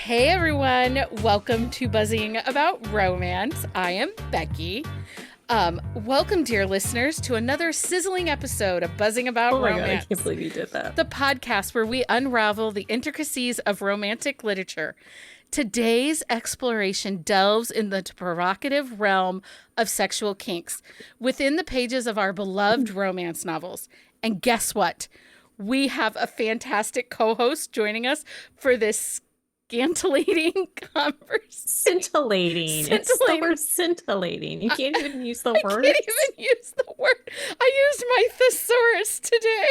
Hey everyone, welcome to Buzzing About Romance. I am Becky. Welcome, dear listeners, to another sizzling episode of Buzzing About Romance. God, I can't believe you did that. The podcast where we unravel the intricacies of romantic literature. Today's exploration delves in the provocative realm of sexual kinks within the pages of our beloved romance novels. And guess what? We have a fantastic co-host joining us for this scintillating conversation. Scintillating. It's the word scintillating. You can't even use the word. I can't even use the word. I used my thesaurus today.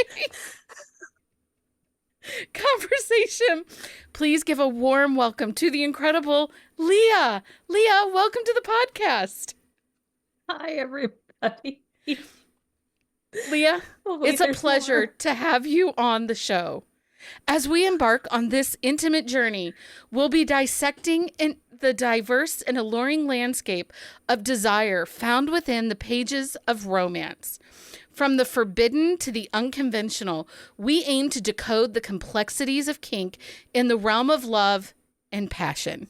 Conversation. Please give a warm welcome to the incredible Leah. Leah, welcome to the podcast. Hi, everybody. Leah, it's a pleasure to have you on the show. As we embark on this intimate journey, we'll be dissecting in the diverse and alluring landscape of desire found within the pages of romance. From the forbidden to the unconventional, we aim to decode the complexities of kink in the realm of love and passion.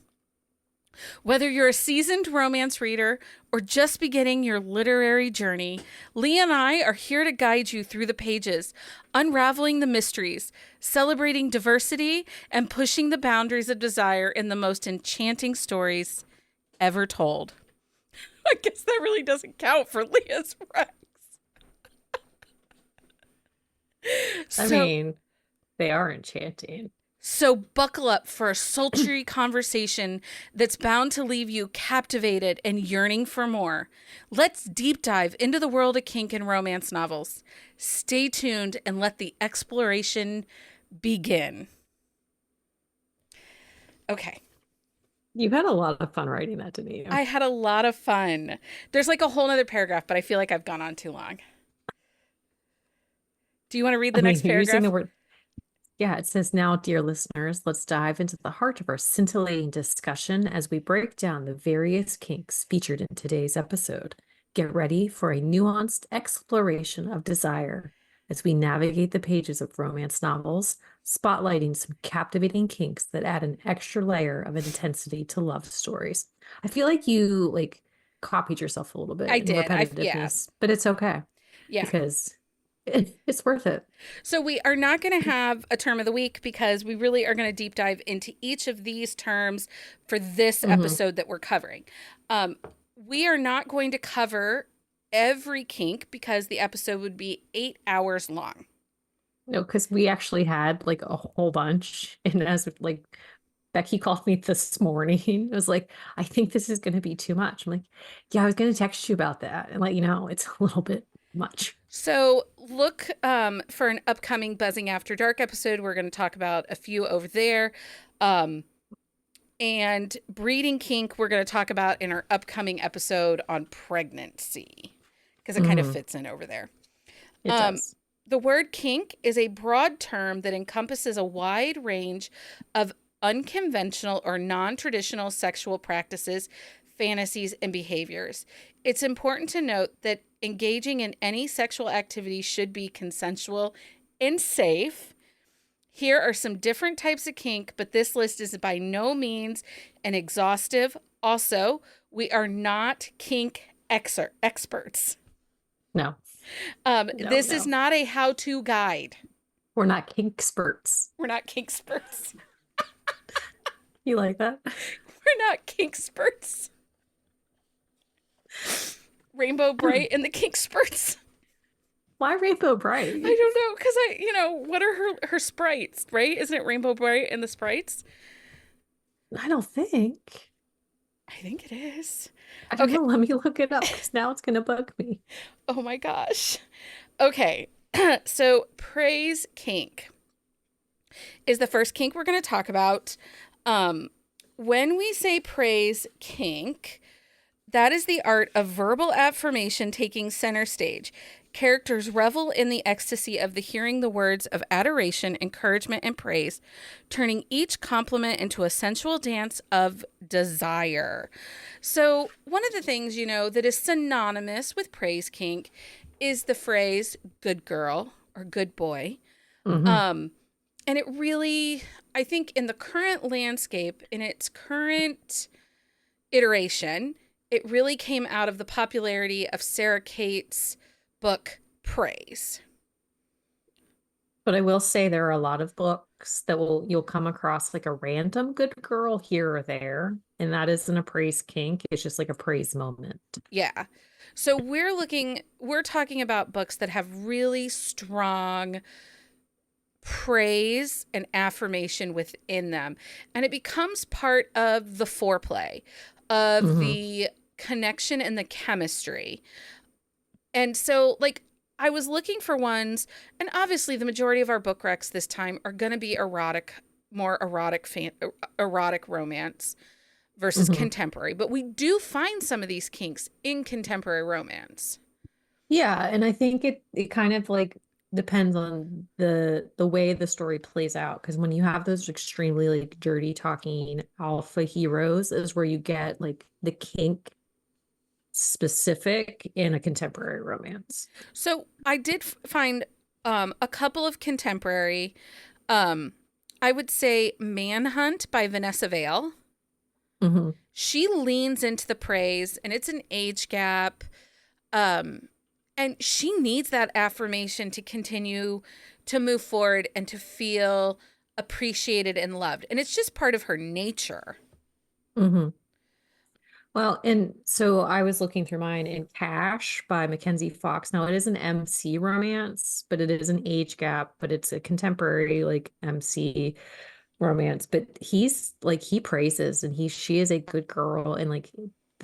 Whether you're a seasoned romance reader or just beginning your literary journey, Lee and I are here to guide you through the pages, unraveling the mysteries, celebrating diversity, and pushing the boundaries of desire in the most enchanting stories ever told. I guess that really doesn't count for Leah's Rex. I mean, they are enchanting. So buckle up for a sultry conversation that's bound to leave you captivated and yearning for more. Let's deep dive into the world of kink and romance novels. Stay tuned and let the exploration begin. Okay. You had a lot of fun writing that, didn't you? I had a lot of fun. There's like a whole other paragraph, but I feel like I've gone on too long. Do you want to read the next paragraph? Using the word. Yeah, it says, now, dear listeners, let's dive into the heart of our scintillating discussion as we break down the various kinks featured in today's episode. Get ready for a nuanced exploration of desire as we navigate the pages of romance novels, spotlighting some captivating kinks that add an extra layer of intensity to love stories. I feel like you copied yourself a little bit. I did. Repetitiveness, but it's okay. Yeah. Because it's worth it. So we are not going to have a term of the week because we really are going to deep dive into each of these terms for this episode that we're covering. We are not going to cover every kink because the episode would be 8 hours long. No, because we actually had like a whole bunch. And as Becky called me this morning, I was like, I think this is going to be too much. I'm like, yeah, I was going to text you about that and let you know it's a little bit much. So look for an upcoming Buzzing After Dark episode. We're going to talk about a few over there. And breeding kink, we're going to talk about in our upcoming episode on pregnancy because it kind of fits in over there. It does. The word kink is a broad term that encompasses a wide range of unconventional or non-traditional sexual practices, fantasies, and behaviors. It's important to note that engaging in any sexual activity should be consensual and safe. Here are some different types of kink, but this list is by no means an exhaustive. Also, we are not kink experts. No. This is not a how-to guide. We're not kink experts. We're not kink experts. You like that? We're not kink experts. Rainbow Bright and the kink experts. Why Rainbow Bright? I don't know, because what are her sprites, right? Isn't it Rainbow Bright and the sprites? I don't think. I think it is. I don't know. Let me look it up because now it's going to bug me. Oh my gosh. Okay. So praise kink is the first kink we're going to talk about. When we say praise kink, that is the art of verbal affirmation taking center stage. Characters revel in the ecstasy of hearing the words of adoration, encouragement, and praise, turning each compliment into a sensual dance of desire. So one of the things, that is synonymous with praise kink is the phrase good girl or good boy. And it really, I think in the current landscape, in its current iteration, it really came out of the popularity of Sarah Kate's book Praise. But I will say there are a lot of books that you'll come across like a random good girl here or there, and that isn't a praise kink. It's just like a praise moment. Yeah. So we're talking about books that have really strong praise and affirmation within them. And it becomes part of the foreplay, of Hmm. the connection and the chemistry. And so, like, I was looking for ones, and obviously, the majority of our book recs this time are going to be erotic, more erotic romance versus Hmm. contemporary. But we do find some of these kinks in contemporary romance. Yeah, and I think it kind of like depends on the way the story plays out. Because when you have those extremely like dirty talking alpha heroes is where you get like the kink specific in a contemporary romance. So I did find a couple of contemporary. Um, I would say Manhunt by Vanessa Vale. Hmm. She leans into the praise, and it's an age gap. Um, and she needs that affirmation to continue to move forward and to feel appreciated and loved. And it's just part of her nature. Hmm. Well, and so I was looking through mine in Cash by Mackenzie Fox. Now it is an MC romance, but it is an age gap, but it's a contemporary like MC romance. But he's like he praises and she is a good girl and like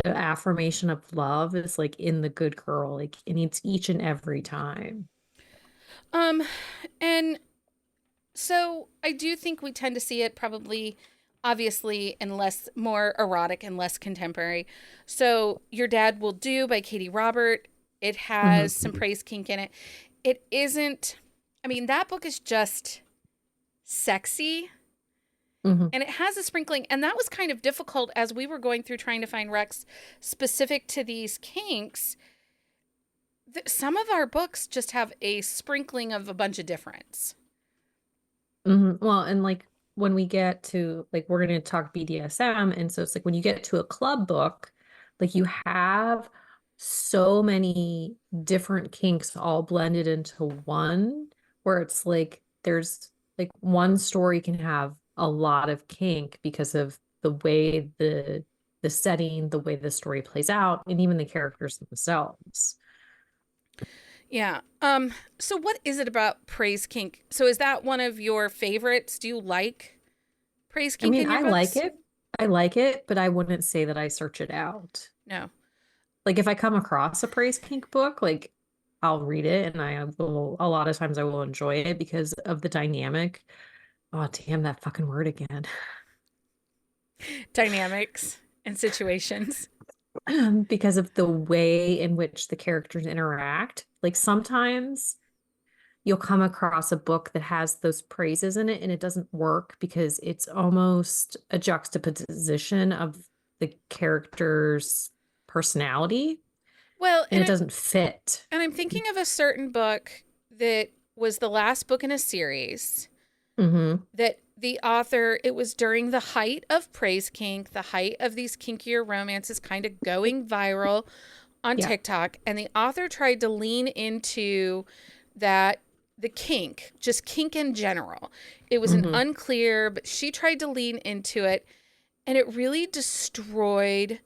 the affirmation of love is like in the good girl, like and it's each and every time. Um, and so I do think we tend to see it probably obviously in less more erotic and less contemporary. So Your Dad Will Do by Katie Robert. It has Hmm. some praise kink in it. It isn't, I mean, that book is just sexy Hmm. and it has a sprinkling, and that was kind of difficult as we were going through trying to find recs specific to these kinks. Some of our books just have a sprinkling of a bunch of difference. Hmm. Well, and like when we get to like we're going to talk BDSM, and so it's like when you get to a club book, like you have so many different kinks all blended into one, where it's like there's like one story can have a lot of kink because of the way the setting, the way the story plays out, and even the characters themselves. Yeah. So what is it about praise kink? So is that one of your favorites? Do you like praise I kink mean, in your I like books? it. I like it, but I wouldn't say that I search it out. No. Like if I come across a praise kink book, like I'll read it and I will a lot of times I will enjoy it because of the dynamic. Oh, damn that fucking word again. Dynamics and situations. Because of the way in which the characters interact. Like sometimes you'll come across a book that has those praises in it and it doesn't work because it's almost a juxtaposition of the character's personality Well, and it doesn't fit. I'm thinking of a certain book that was the last book in a series Hmm. that the author, it was during the height of praise kink, the height of these kinkier romances kind of going viral on Yeah. TikTok, and the author tried to lean into that, the kink, just kink in general. It was an Hmm. unclear, but she tried to lean into it, and it really destroyed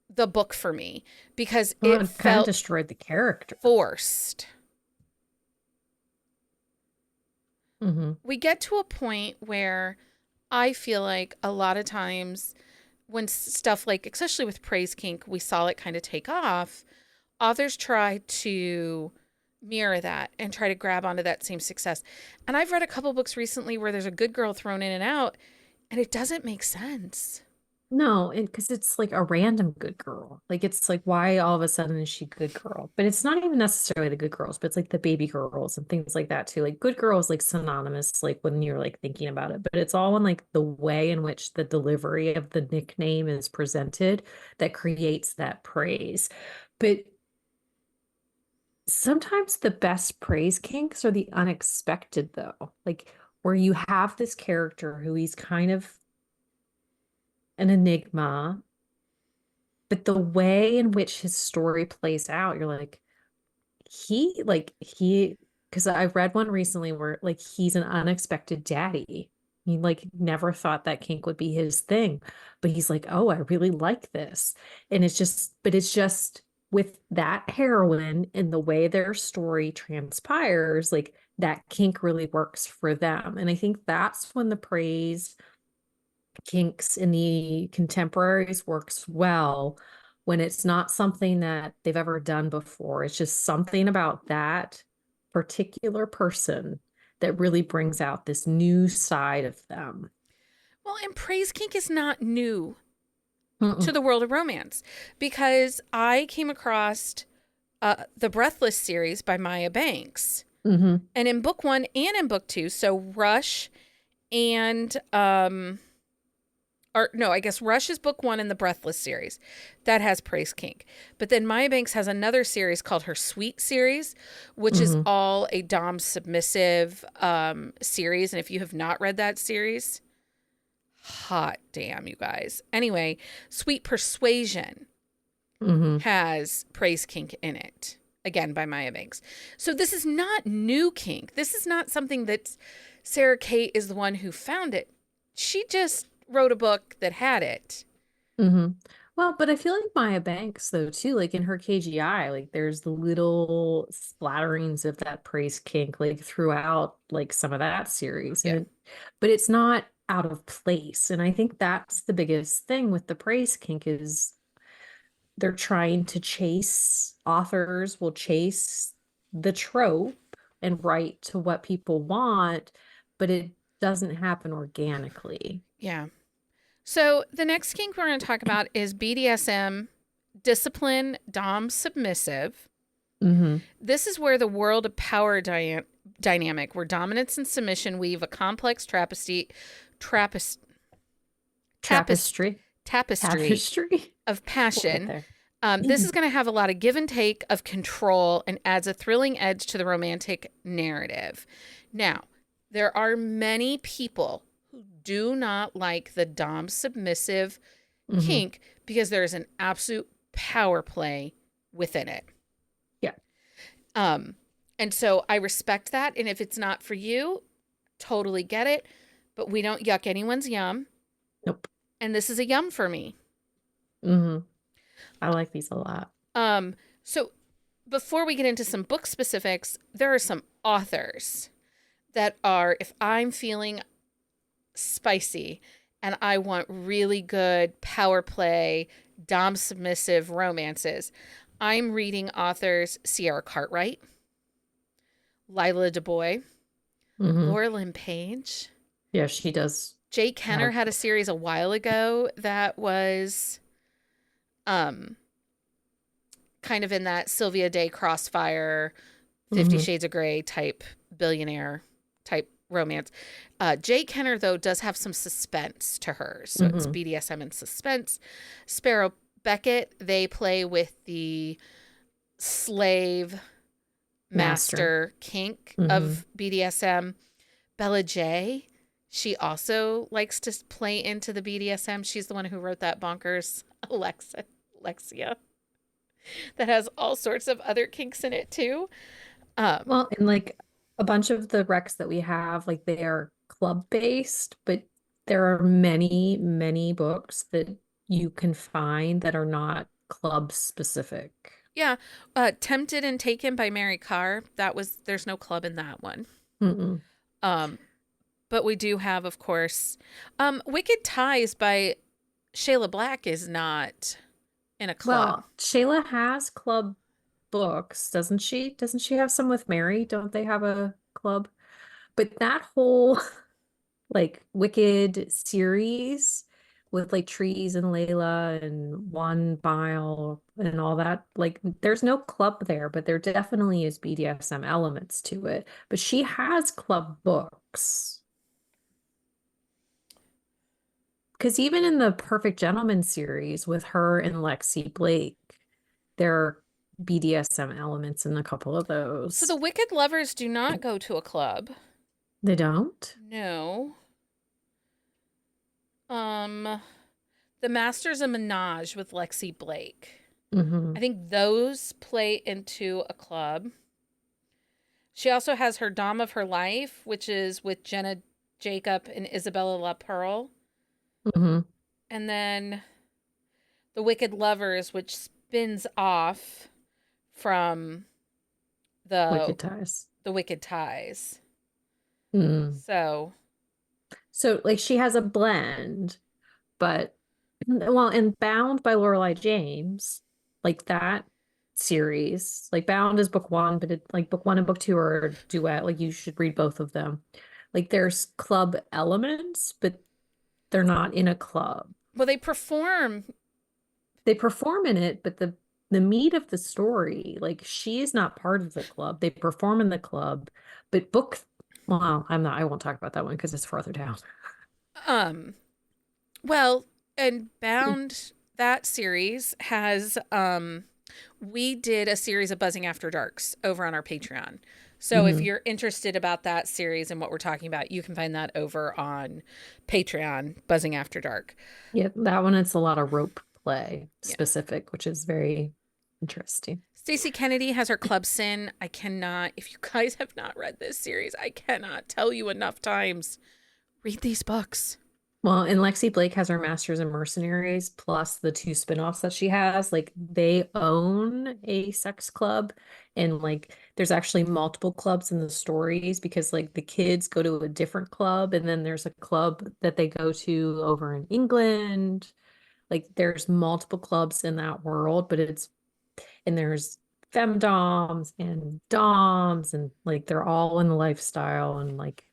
the book for me because Well, it it kind of felt destroyed the character. forced. Hmm. We get to a point where I feel like a lot of times when stuff like, especially with praise kink, we saw it kind of take off, authors try to mirror that and try to grab onto that same success. And I've read a couple books recently where there's a good girl thrown in and out, and it doesn't make sense. No, because it's like a random good girl. Like it's like why all of a sudden is she good girl? But it's not even necessarily the good girls, but it's like the baby girls and things like that too. Like good girl is like synonymous, like when you're like thinking about it. But it's all in like the way in which the delivery of the nickname is presented that creates that praise. But sometimes the best praise kinks are the unexpected though. Like where you have this character who he's kind of an enigma, but the way in which his story plays out, you're like, because I read one recently where like he's an unexpected daddy. He like never thought that kink would be his thing, but he's like, oh, I really like this. And it's just with that heroine and the way their story transpires, like that kink really works for them. And I think that's when the praise kinks in the contemporaries works well, when it's not something that they've ever done before. It's just something about that particular person that really brings out this new side of them. Well, and praise kink is not new to Mm-mm. the world of romance, because I came across the Breathless series by Maya Banks. Mm-hmm. And in book 1 and in book 2, so Rush and or no, I guess Rush is book 1 in the Breathless series. That has praise kink. But then Maya Banks has another series called her Sweet series, which is Mm-hmm. all a dom submissive series. And if you have not read that series, hot damn, you guys. Anyway, Sweet Persuasion Mm-hmm. has praise kink in it. Again, by Maya Banks. So this is not new kink. This is not something that Sarah Kate is the one who found it. She just wrote a book that had it. Mm-hmm. Well, but I feel like Maya Banks, though, too, like in her KGI, like there's the little splatterings of that praise kink, like throughout, like some of that series. Yeah. But it's not out of place. And I think that's the biggest thing with the praise kink is they're trying to authors will chase the trope and write to what people want, but it doesn't happen organically. Yeah. So the next kink we're going to talk about is BDSM, discipline, dom submissive. Mm-hmm. This is where the world of power dynamic, where dominance and submission weave a complex tapestry Tapestry. tapestry Tapestry. of We'll get passion. there. This is going to have a lot of give and take of control and adds a thrilling edge to the romantic narrative. Now, there are many people who do not like the dom submissive Mm-hmm. kink because there is an absolute power play within it. Yeah. And so I respect that. And if it's not for you, totally get it. But we don't yuck anyone's yum. Nope. And this is a yum for me. Mm-hmm. I like these a lot. So before we get into some book specifics, there are some authors that are, if I'm feeling spicy and I want really good power play, dom submissive romances, I'm reading authors Sierra Cartwright, Lila DuBois, Mm-hmm. Laura Lynn Page. Yeah, she does. Jay Kenner have- had a series a while ago that was kind of in that Sylvia Day Crossfire, 50 Mhm. Shades of Grey type billionaire type romance. Jay Kenner, though, does have some suspense to her. So it's Mhm. BDSM and suspense. Sparrow Beckett, they play with the slave master kink of BDSM. Bella J, she also likes to play into the BDSM. She's the one who wrote that bonkers Alexia that has all sorts of other kinks in it too. Well, and like a bunch of the recs that we have, like they are club based, but there are many, many books that you can find that are not club specific. Yeah, Tempted and Taken by Mary Carr. There's no club in that one. Mm-mm. But we do have, of course, Wicked Ties by Shayla Black is not in a club. Well, Shayla has club books, doesn't she? Doesn't she have some with Mary? Don't they have a club? But that whole like Wicked series with like Trees and Layla and One Mile and all that, like there's no club there, but there definitely is BDSM elements to it. But she has club books. Because even in the Perfect Gentleman series with her and Lexi Blake, there are BDSM elements in a couple of So those. the Wicked Lovers do not go to a club. They don't? No. Um, The Masters of Menage with Lexi Blake. Mm-hmm. I think those play into a club. She also has her Dom of Her Life, which is with Jenna Jacob and Isabella La Pearl. Mm-hmm. And then The Wicked Lovers, which spins off from the Wicked ties. the Wicked Ties. Mm. So, So like she has a blend, but well, and Bound by Lorelei James, like that series, like Bound is book one, but it like book one and book two are a duet. Like you should read both of them. Like there's club elements, but they're not in a club. well, they perform. They perform in it, but the meat of the story, like she is not part of the club. They perform in the club, but book, well, I won't talk about that one because it's farther down. Um, well, and Bound, that series has we did a series of Buzzing After Darks over on our Patreon. So if Hmm. you're interested about that series and what we're talking about, you can find that over on Patreon, Buzzing After Dark. Yeah, that one it's a lot of rope play Yeah. specific, which is very interesting. Stacey Kennedy has her Club Sin. I cannot, if you guys have not read this series, I cannot tell you enough times. Read these books. Well, and Lexi Blake has her Masters and Mercenaries plus the two spin-offs that she has. Like they own a sex club and like there's actually multiple clubs in the stories because like the kids go to a different club and then there's a club that they go to over in England. Like there's multiple clubs in that world, but it's and there's femdoms and doms and like they're all in the lifestyle and like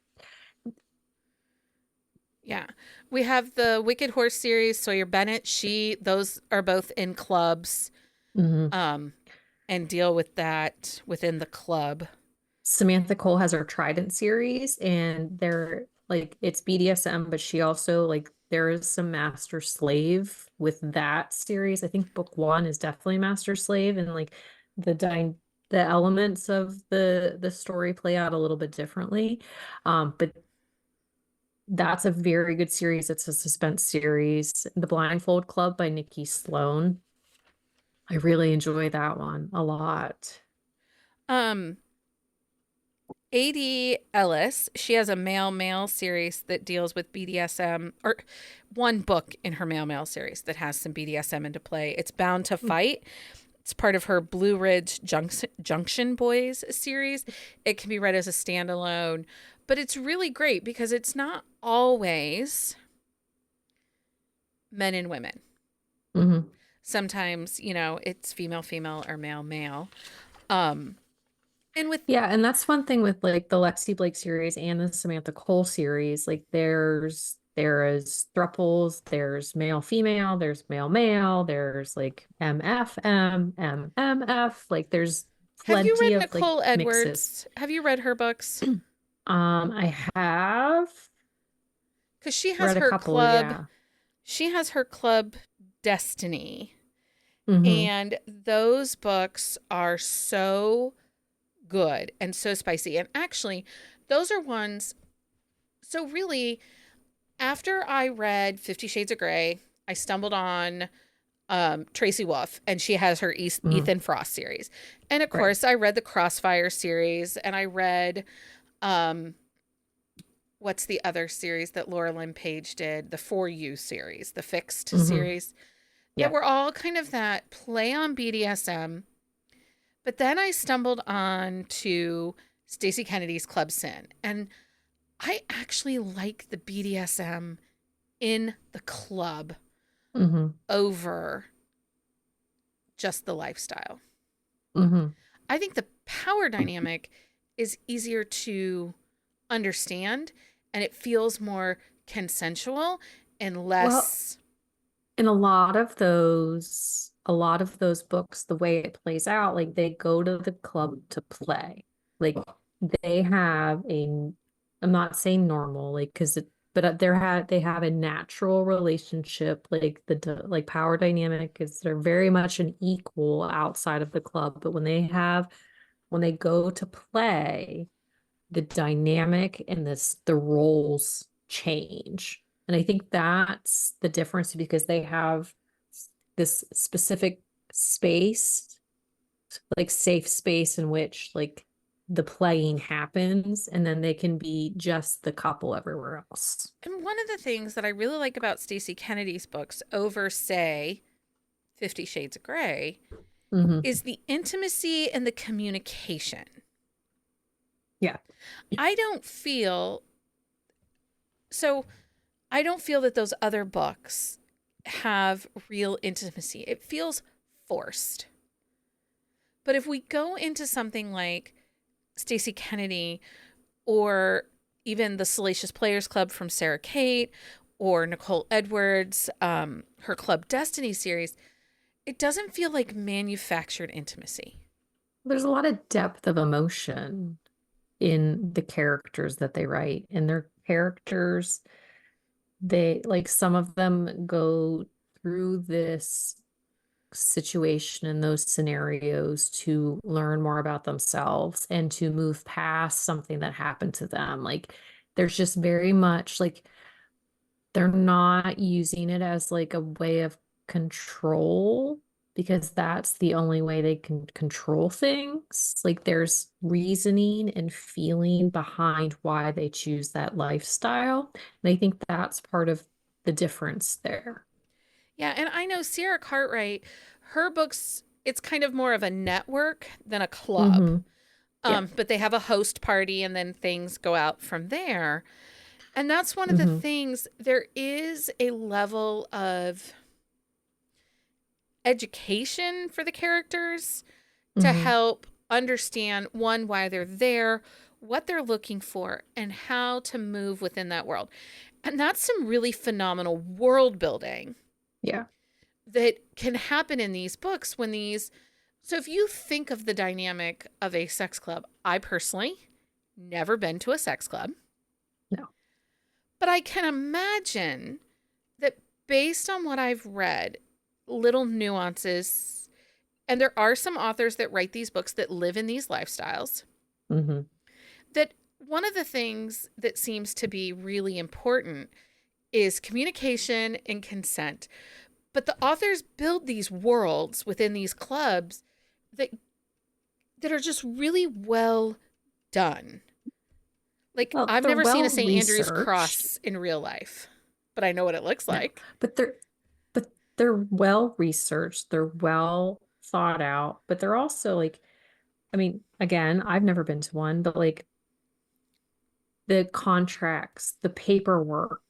Yeah. We have the Wicked Horse series, Sawyer Bennett. Those are both in clubs, mhm. um, and deal with that within the club. Samantha Cole has her Trident series and they're like it's BDSM, but she also like there is some master slave with that series. I think book one is definitely master slave and like the elements of the story play out a little bit differently. But that's a very good series. It's a suspense series. The Blindfold Club by Nikki Sloan. I really enjoy that one a lot. Um, AD Ellis, she has a male male series that deals with BDSM, or one book in her male male series that has some BDSM into play. It's Bound to Fight. It's part of her Blue Ridge Junction Boys series. It can be read as a standalone, but it's really great because it's not always men and women. Hmm. Sometimes, it's female female or male male. Um and with Yeah, and that's one thing with like the Lexi Blake series and the Samantha Cole series. Like there is thruples, there's male female, there's male male, there's like MFM, MMF, like there's Have you plenty read of like Nicole mixes. Edwards? Have you read her books? I have Cuz she has read a her couple, club. yeah. She has her club Destiny. Hmm. And those books are so good and so spicy. And actually, those are ones. So, really, after I read 50 Shades of Grey, I stumbled on Tracy Wolf, and she has her Hmm. Ethan Frost series. And of Right. course, I read the Crossfire series, and I read, um, what's the other series that Laura Lynn Page did? The For You series, the Fixed Hmm. series, that Yeah. were all kind of that play on BDSM. But then I stumbled on to Stacey Kennedy's Club Sin, and I actually like the BDSM in the club Hmm. over just the lifestyle. Hmm. I think the power dynamic is easier to understand and it feels more consensual and Well, less. in a lot of those books, the way it plays out, like they go to the club to play. Like they have I'm not saying normal, like because but they have a natural relationship. Like like power dynamic is they're very much an equal outside of the club. But when they go to play, the dynamic and the roles change. And I think that's the difference because they have this specific space, like safe space in which like the playing happens, and then they can be just the couple everywhere else. And one of the things that I really like about Stacey Kennedy's books over, say, 50 Shades of Grey Mm-hmm. is the intimacy and the communication. Yeah. I don't feel so I don't feel that those other books have real intimacy. It feels forced. But if we go into something like Stacey Kennedy or even the Salacious Players Club from Sarah Kate or Nicole Edwards, her Club Destiny series, it doesn't feel like manufactured intimacy. There's a lot of depth of emotion in the characters that they write, and their characters, they like some of them go through this situation and those scenarios to learn more about themselves and to move past something that happened to them. Like there's just very much like they're not using it as like a way of control because that's the only way they can control things. Like there's reasoning and feeling behind why they choose that lifestyle. And I think that's part of the difference there. Yeah, and I know Sierra Cartwright, her books, it's kind of more of a network than a club. Mm-hmm. Yeah. But they have a host party and then things go out from there. And that's one of the Mm-hmm. things, there is a level of education for the characters to Mm-hmm. help understand one, why they're there, what they're looking for, and how to move within that world. And that's some really phenomenal world building Yeah. that can happen in these books when these. So if you think of the dynamic of a sex club, I personally never been to a sex club, No. but I can imagine that based on what I've read, little nuances, and there are some authors that write these books that live in these lifestyles, Mm-hmm. that one of the things that seems to be really important is communication and consent. But the authors build these worlds within these clubs that are just really well done. Like Well, I've they're never seen a well St. Andrew's researched. cross in real life, but I know what it looks No, like. but they're well researched, they're well thought out, but they're also like, I mean, again, I've never been to one, but like the contracts, the paperwork,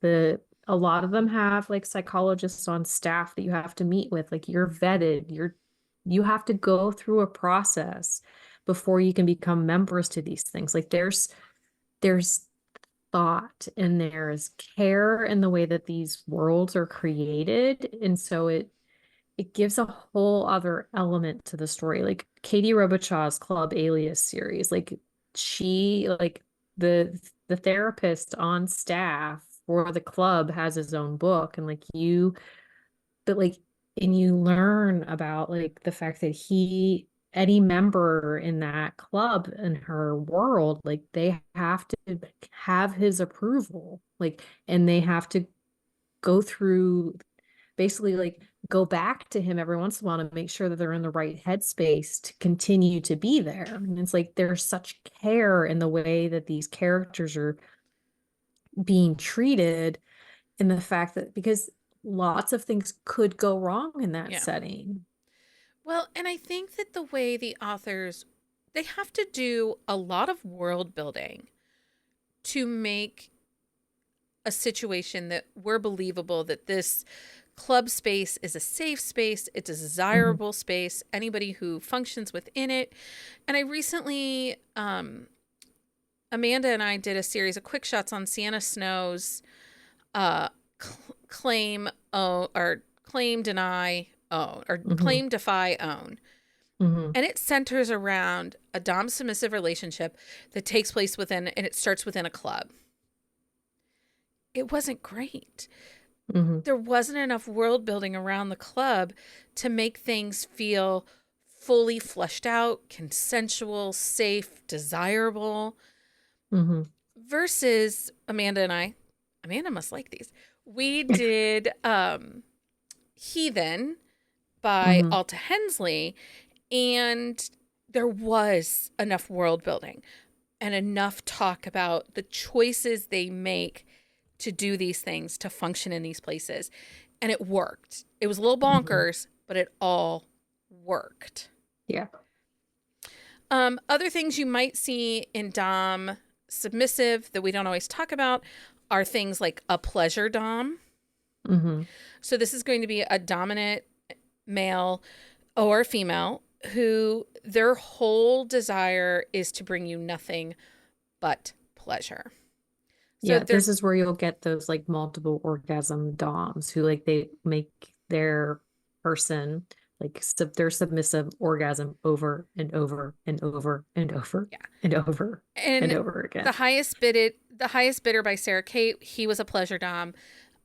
the a lot of them have like psychologists on staff that you have to meet with. Like you're vetted, you have to go through a process before you can become members to these things. Like there's thought and there's care in the way that these worlds are created. And so it gives a whole other element to the story. Like Katie Robachaw's Club Alias series, like she like the therapist on staff for the club has his own book, and like you but like and you learn about like the fact that any member in that club in her world, like they have to have his approval, like, and they have to go through basically like go back to him every once in a while to make sure that they're in the right headspace to continue to be there. And it's like there's such care in the way that these characters are being treated, in the fact that because lots of things could go wrong in that Yeah. setting. Well, and I think that the way the authors, they have to do a lot of world building to make a situation that we're believable, that this club space is a safe space, it's a Mm-hmm. desirable space, anybody who functions within it. And I recently, Amanda and I did a series of quick shots on Sienna Snow's uh, claim, own, or claim, deny, own, or Mm-hmm. claim, defy, own. Mm-hmm. And it centers around a dom submissive relationship that takes place within, and it starts within a club. It wasn't great. Mm-hmm. There wasn't enough world building around the club to make things feel fully fleshed out, consensual, safe, desirable. Mm-hmm. versus Amanda and I. Amanda must like these. We did Heathen by Mm-hmm. Alta Hensley, and there was enough world building and enough talk about the choices they make to do these things, to function in these places. And it worked. It was a little Mm-hmm. bonkers, but it all worked. Yeah. Other things you might see in Dom submissive that we don't always talk about are things like a pleasure Dom. Mm-hmm. So this is going to be a dominant male or female who their whole desire is to bring you nothing but pleasure. So Yeah, they're this is where you'll get those like multiple orgasm doms who like they make their person like their submissive orgasm over and over and over and over yeah. and over and And over again. the highest bidder by Sarah Kate, he was a pleasure dom.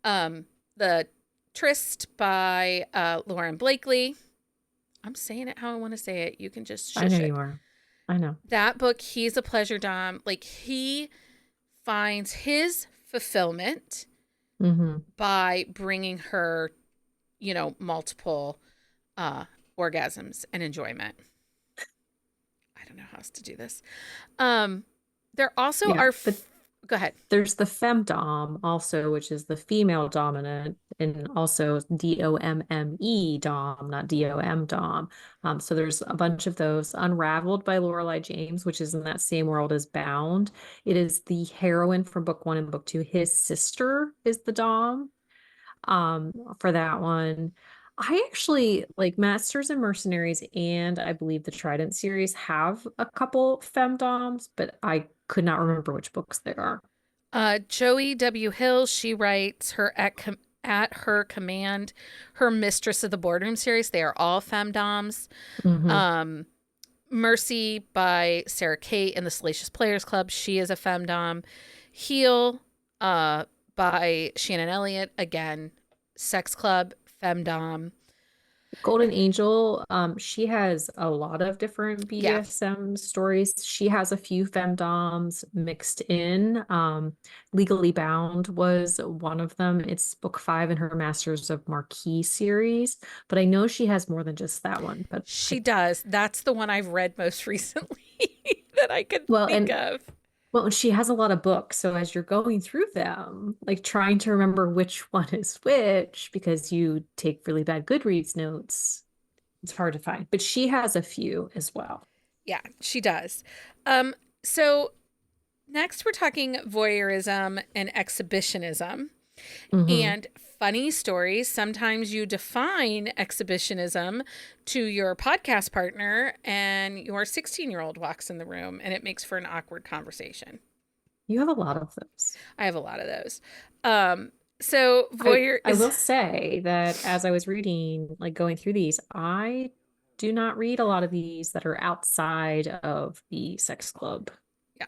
The Tryst by Lauren Blakely. I'm saying it how I want to say it. You can just I know shush you it. are. I know. That book, he's a pleasure dom. Like he finds his fulfillment Mm-hmm. by bringing her, multiple orgasms and enjoyment. I don't know how else to do this. Um, there also Yeah, are. but Go ahead. there's the femdom also, which is the female dominant, and also DOMME dom, not DOM dom. So there's a bunch of those. Unraveled by Lorelei James, which is in that same world as Bound. It is the heroine from book one and book two. His sister is the dom for that one. I actually like Masters and Mercenaries, and I believe the Trident series have a couple femdoms, but I could not remember which books they are. Joey W. Hill, she writes her at her command, her Mistress of the Boardroom series. They are all femdoms. Hmm. Um, Mercy by Sarah Kate and the Salacious Players Club. She is a femdom. Heal by Shannon Elliott. Again, Sex Club, femdom. Golden Angel, she has a lot of different Yeah. BDSM stories. She has a few femdoms mixed in. Legally Bound was one of them. It's book five in her Masters of Marquis series, but I know she has more than just that one. But She does. That's the one I've read most recently that I could well, think and of. well, and she has a lot of books. So as you're going through them, like trying to remember which one is which, because you take really bad Goodreads notes, it's hard to find. But she has a few as well. Yeah, she does. Um, so next we're talking voyeurism and exhibitionism Hmm. and funny stories. Sometimes you define exhibitionism to your podcast partner and your 16-year-old walks in the room and it makes for an awkward conversation. You have a lot of those. I have a lot of those. So I voyeur I is will say that as I was reading, like going through these, I do not read a lot of these that are outside of the sex club. yeah.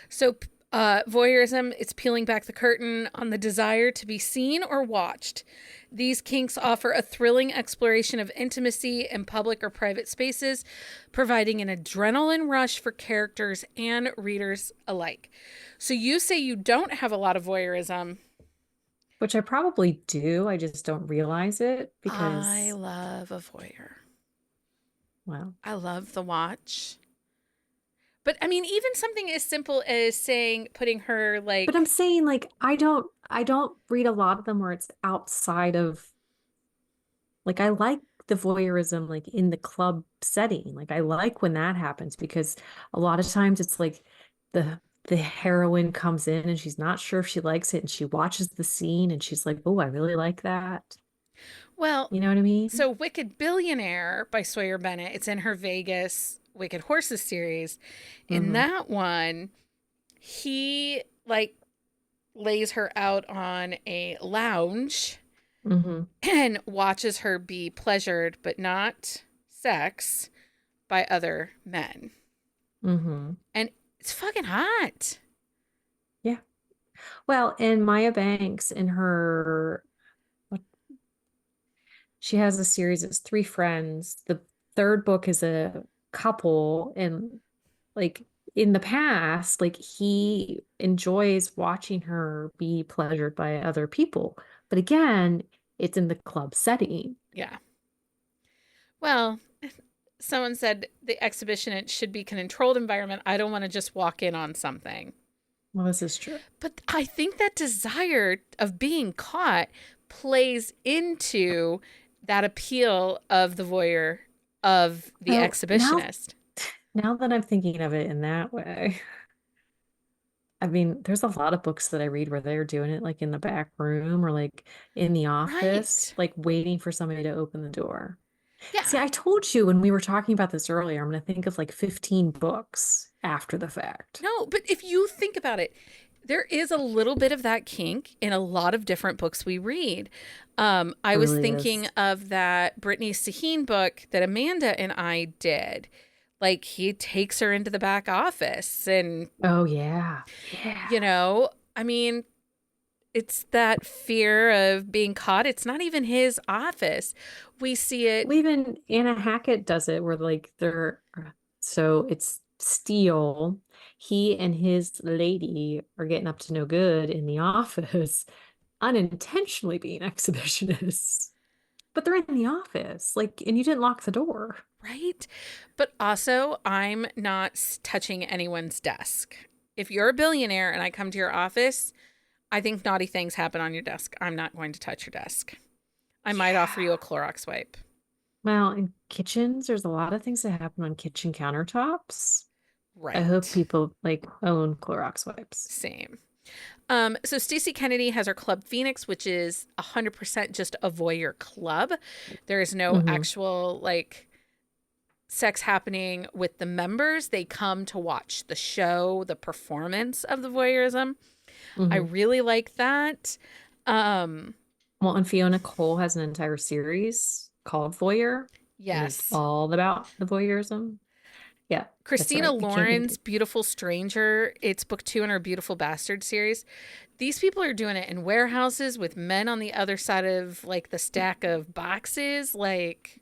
So, voyeurism, it's peeling back the curtain on the desire to be seen or watched. These kinks offer a thrilling exploration of intimacy in public or private spaces, providing an adrenaline rush for characters and readers alike. So, you say you don't have a lot of voyeurism. Which I probably do. I just don't realize it I because, love a voyeur. well, I love the watch. But I mean, even something as simple as saying, putting her but I'm like, saying like I don't read a lot of them where it's outside of like I like the voyeurism like in the club setting. Like I like when that happens because a lot of times it's like the heroine comes in and she's not sure if she likes it and she watches the scene and she's like, "Oh, I really like that." well, You know what I mean? so Wicked Billionaire by Sawyer Bennett, it's in her Vegas Wicked Horses series. In Mm-hmm. that one, he like lays her out on a lounge Mm-hmm. and watches her be pleasured but not sex by other men. Mm-hmm. And it's fucking hot. Yeah. Well, and Maya Banks in her what she has a series, it's three friends. The third book is a couple and like in the past, like he enjoys watching her be pleasured by other people. But again, it's in the club setting. Yeah. Well, someone said the exhibition it should be a controlled environment. I don't want to just walk in on something. Well, this is true. But I think that desire of being caught plays into that appeal of the voyeur, of the Well, exhibitionist. now that I'm thinking of it in that way, I mean, there's a lot of books that I read where they're doing it like in the back room or like in the office, Right. like waiting for somebody to open the door. See, Yeah. I told you when we were talking about this earlier, I'm going to think of like 15 books after the fact. No, but if you think about it, there is a little bit of that kink in a lot of different books we read. I It was really thinking is. of that Brittany Saheen book that Amanda and I did. Like he takes her into the back office and, Oh, yeah. Yeah. you know, I mean, it's that fear of being caught. It's not even his office. We see it. Well, even Anna Hackett does it where like so it's Steele. He and his lady are getting up to no good in the office, unintentionally being exhibitionists. But they're in the office, like, and you didn't lock the door. Right? But also, I'm not touching anyone's desk. If you're a billionaire and I come to your office, I think naughty things happen on your desk. I'm not going to touch your desk. I might offer you Yeah. a Clorox wipe. Well, in kitchens, there's a lot of things that happen on kitchen countertops. I hope Right. people like own Clorox wipes. Same. So Stacey Kennedy has her Club Phoenix, which is 100% just a voyeur club. There is no Hmm. actual like sex happening with the members. They come to watch the show, the performance of the voyeurism. I Hmm. really like that. Um, Well, and Fiona Cole has an entire series called Voyeur, and it's yes. all about the voyeurism. Yeah, that's Christina right. I can't think. Lauren's Beautiful Stranger, it's book 2 in her Beautiful Bastard series. These people are doing it in warehouses with men on the other side of like the stack of boxes. Like,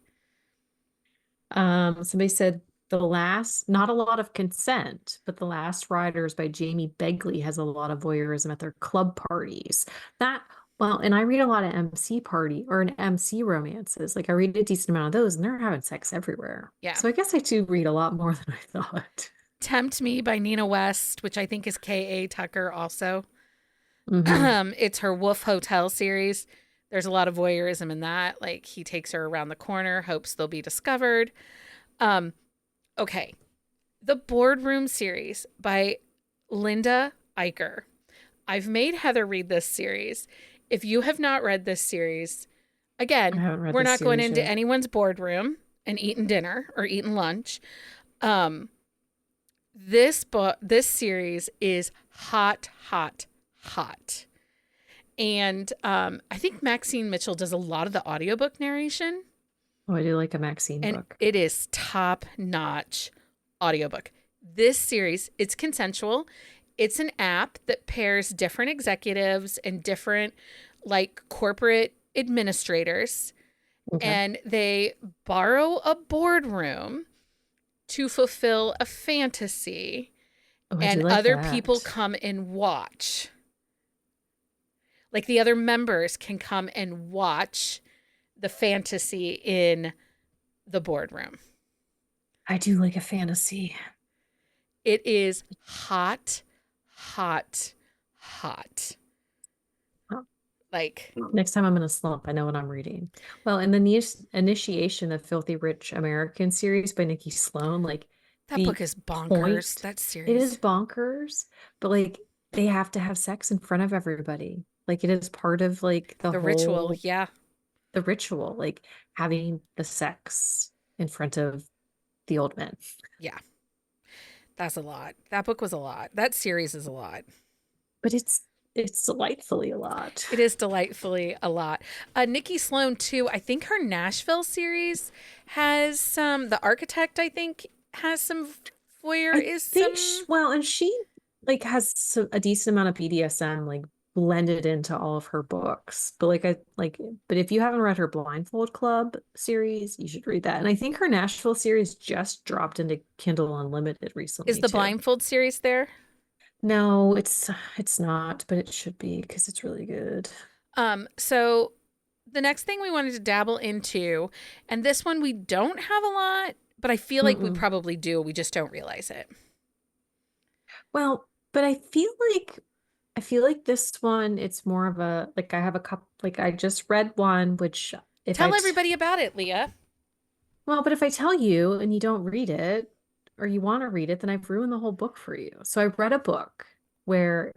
Somebody said not a lot of consent, but The Last Riders by Jamie Begley has a lot of voyeurism at their club parties. Well, and I read a lot of MC romances. Like I read a decent amount of those, and they're having sex everywhere. yeah. So I guess I do read a lot more than I thought. Tempt Me by Nina West, which I think is K.A. Tucker also. Hmm. It's her Wolf Hotel series. There's a lot of voyeurism in that. Like he takes her around the corner, hopes they'll be discovered. Um, okay. The Boardroom series by Linda Eicher. I've made Heather read this series. If you have not read this series, I again, haven't read we're this not going series into yet. anyone's boardroom and eating dinner or eating lunch. Um, this series is hot, hot, hot. And I think Maxine Mitchell does a lot of the audiobook narration, Oh, I do like a Maxine and book. it is top notch audiobook. This series, it's consensual. It's an app that pairs different executives and different like corporate administrators, Okay. and they borrow a boardroom to fulfill a fantasy, Oh, I do and like other people that. come and watch. Like the other members can come and watch the fantasy in the boardroom. I do like a fantasy. It is hot, hot, hot. Oh, Like next time I'm in a slump, I know what I'm reading. Well, in the initiation of Filthy Rich American series by Nikki Sloan, like that the book is bonkers. point, That it is series. bonkers, but like they have to have sex in front of everybody. Like it is part of like The ritual, yeah. the ritual, like having the sex in front of the old men. Yeah. That's a lot. That book was a lot. That series is a lot. But it's delightfully a lot. It is delightfully a lot. Nikki Sloan, too, I think her Nashville series has some, The Architect, I think, has some I think voyeurism. well, and she like has a decent amount of BDSM like blended into all of her books. But but if you haven't read her Blindfold Club series, you should read that. And I think her Nashville series just dropped into Kindle Unlimited Is recently the too. Blindfold series there? No, it's not, but it should be because it's really good. So the next thing we wanted to dabble into, and this one we don't have a lot, but I feel like we Mm-mm. probably do. We just don't realize it. Well, but I feel like this one, it's more of a like I have a couple like I just read one, which if I Tell t everybody about it, Leah. well, but if I tell you and you don't read it or you want to read it, then I've ruined the whole book for you. So I read a book where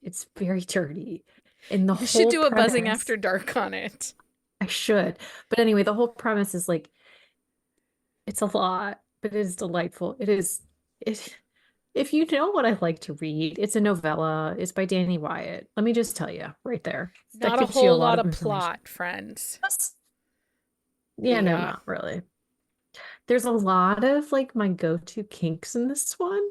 it's very dirty. And the You should whole do a buzzing premise, after dark on it. I should. But anyway, the whole premise is like it's a lot, but it is delightful. It if you know what I like to read, it's a novella. It's by Danny Wyatt. Let me just tell you right there. That Not a gives you a whole lot lot of of information. plot, friends. Yeah, no, Leah. not really. There's a lot of like my go-to kinks in this one.